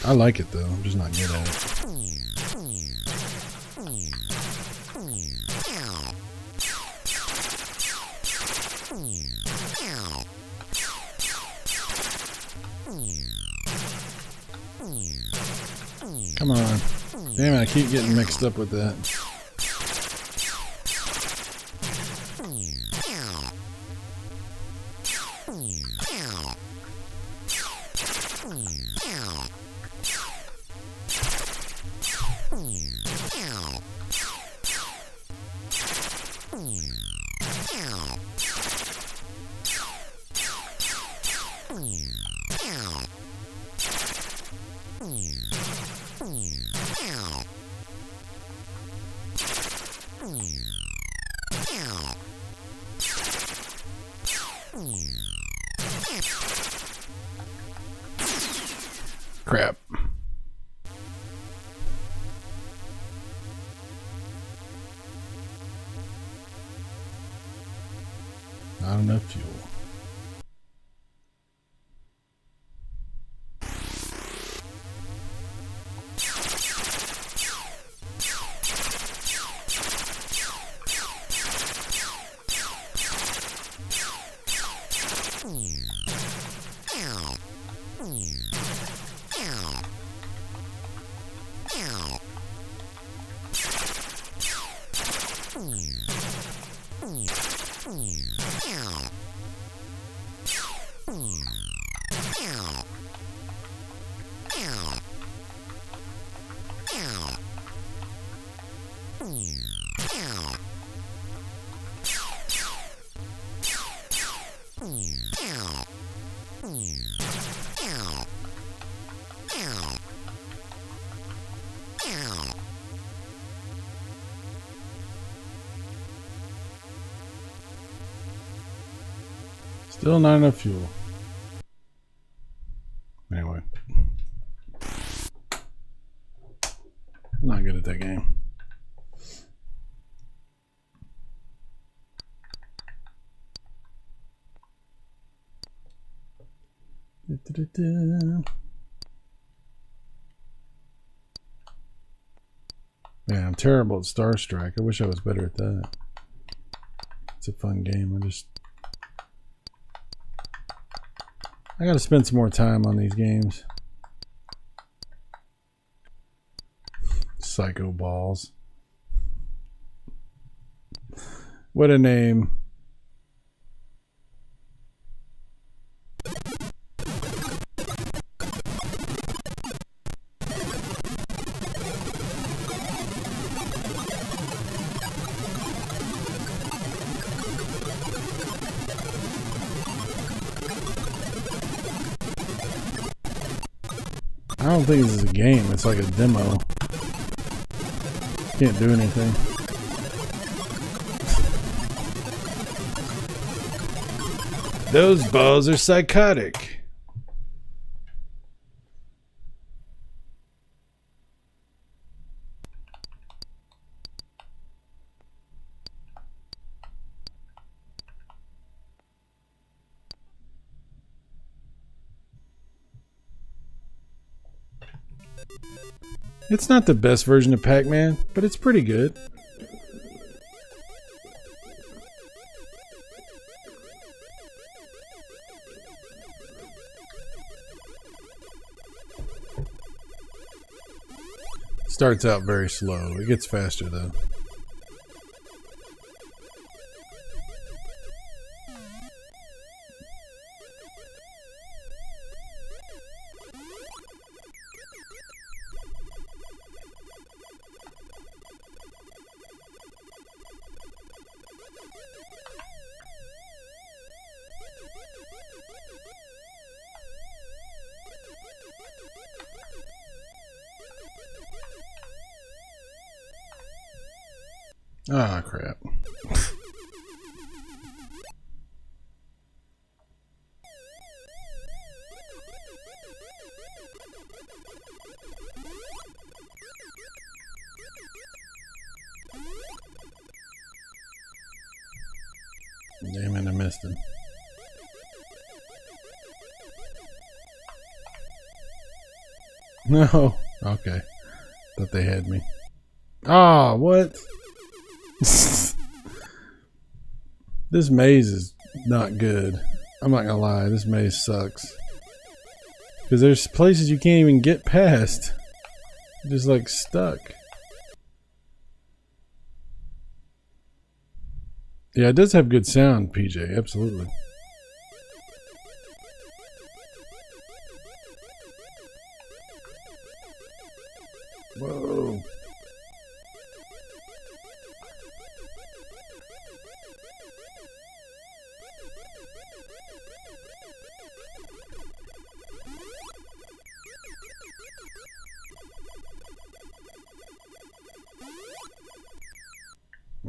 [SPEAKER 1] I like it though, I'm just not good at it. Come on. Damn it, I keep getting mixed up with that. Crap. Not enough fuel. Still not enough fuel. Anyway. I'm not good at that game. Man, I'm terrible at Star Strike. I wish I was better at that. It's a fun game. I gotta spend some more time on these games. Psycho Balls. What a name. I don't think this is a game. It's like a demo. Can't do anything. Those balls are psychotic. It's not the best version of Pac-Man, but it's pretty good. Starts out very slow. It gets faster though. Ah, crap. Damn it, I missed him. No. Okay. Thought they had me. Ah, what? This maze is not good. I'm not gonna lie, this maze sucks. Because there's places you can't even get past. You're just like stuck. Yeah, it does have good sound, PJ, absolutely. Whoa.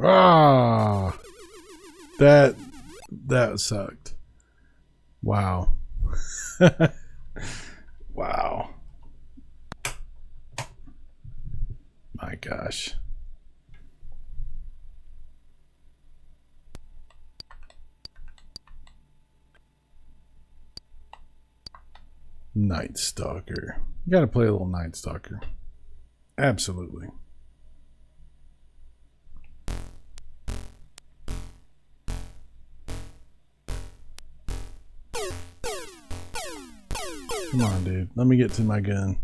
[SPEAKER 1] Ah, that sucked. Wow. Wow. My gosh. Night Stalker. You gotta play a little Night Stalker. Absolutely. Come on, dude. Let me get to my gun.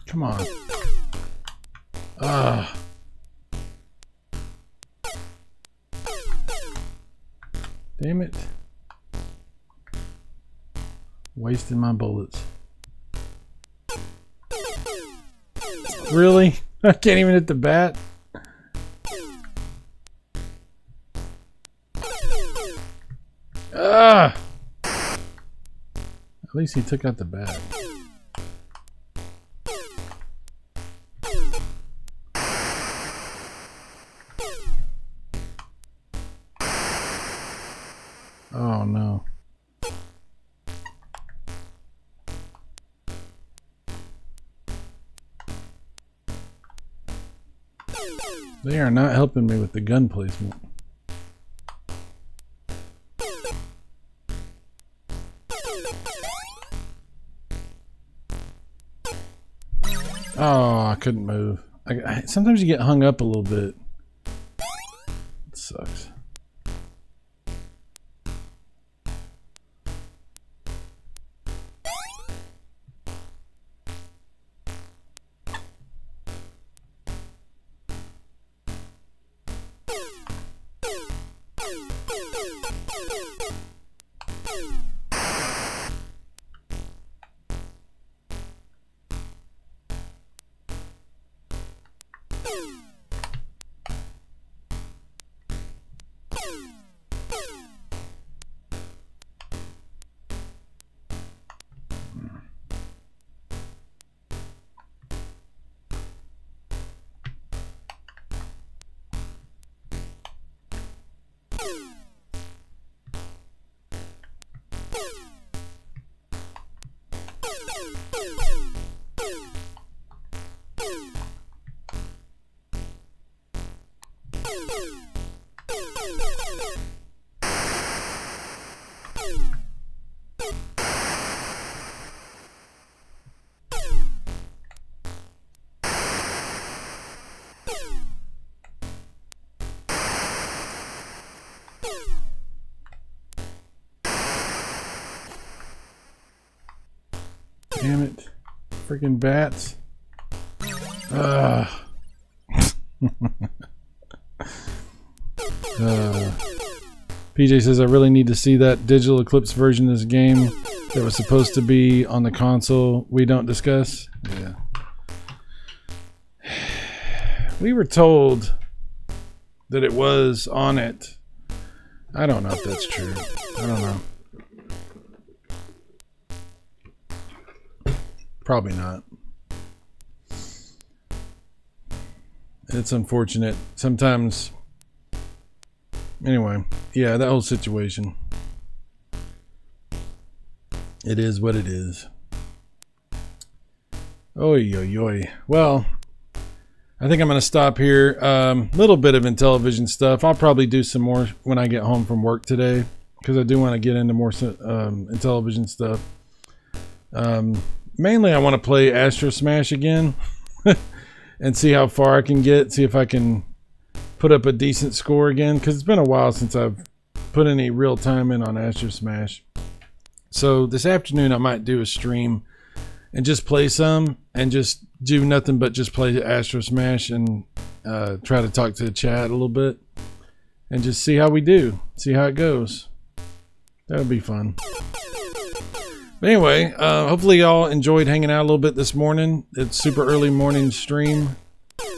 [SPEAKER 1] Come on. Ah. Damn it. Wasting my bullets. Really? I can't even hit the bat? Ah! At least he took out the bat. Oh no. They are not helping me with the gun placement. Oh, I couldn't move. Sometimes you get hung up a little bit. It sucks. Damn it. Freaking bats. PJ says, I really need to see that digital Eclipse version of this game that was supposed to be on the console we don't discuss. Yeah. We were told that it was on it. I don't know if that's true. I don't know. Probably not. It's unfortunate. Sometimes. Anyway, yeah, that whole situation. It is what it is. Oy, oy, oy. Well, I think I'm going to stop here. Little bit of Intellivision stuff. I'll probably do some more when I get home from work today, because I do want to get into more Intellivision stuff. Mainly, I want to play Astro Smash again and see how far I can get. See if I can put up a decent score again, because it's been a while since I've put any real time in on Astro Smash. So this afternoon, I might do a stream and just play some and just do nothing but just play Astro Smash and try to talk to the chat a little bit and just see how we do. See how it goes. That would be fun. But anyway, hopefully y'all enjoyed hanging out a little bit this morning. It's super early morning stream.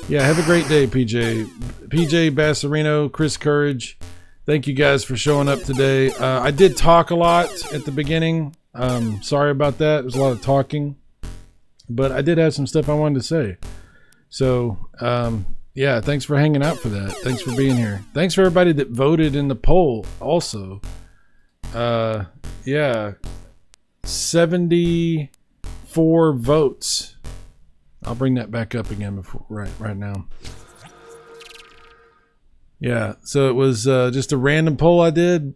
[SPEAKER 1] Yeah, have a great day, PJ. PJ Bassarino, Chris Courage. Thank you guys for showing up today. I did talk a lot at the beginning. Sorry about that. There's a lot of talking. But I did have some stuff I wanted to say. So, yeah, thanks for hanging out for that. Thanks for being here. Thanks for everybody that voted in the poll also. Yeah. 74 votes. I'll bring that back up again before right now. Yeah, so it was just a random poll I did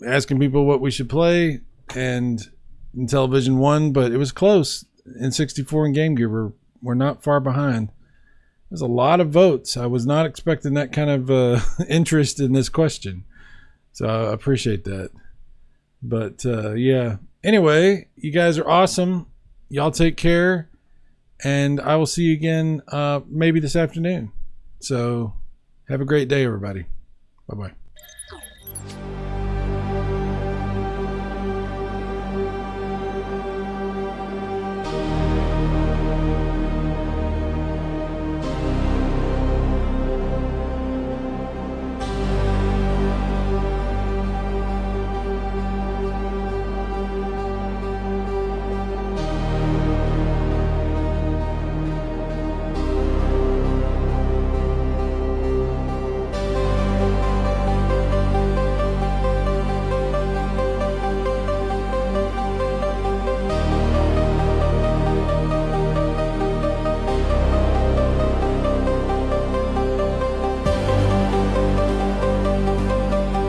[SPEAKER 1] asking people what we should play, and Intellivision won, but it was close. N64 and Game Gear were not far behind. There's a lot of votes. I was not expecting that kind of interest in this question, so I appreciate that. But yeah. Anyway, you guys are awesome. Y'all take care. And I will see you again maybe this afternoon. So have a great day, everybody. Bye-bye.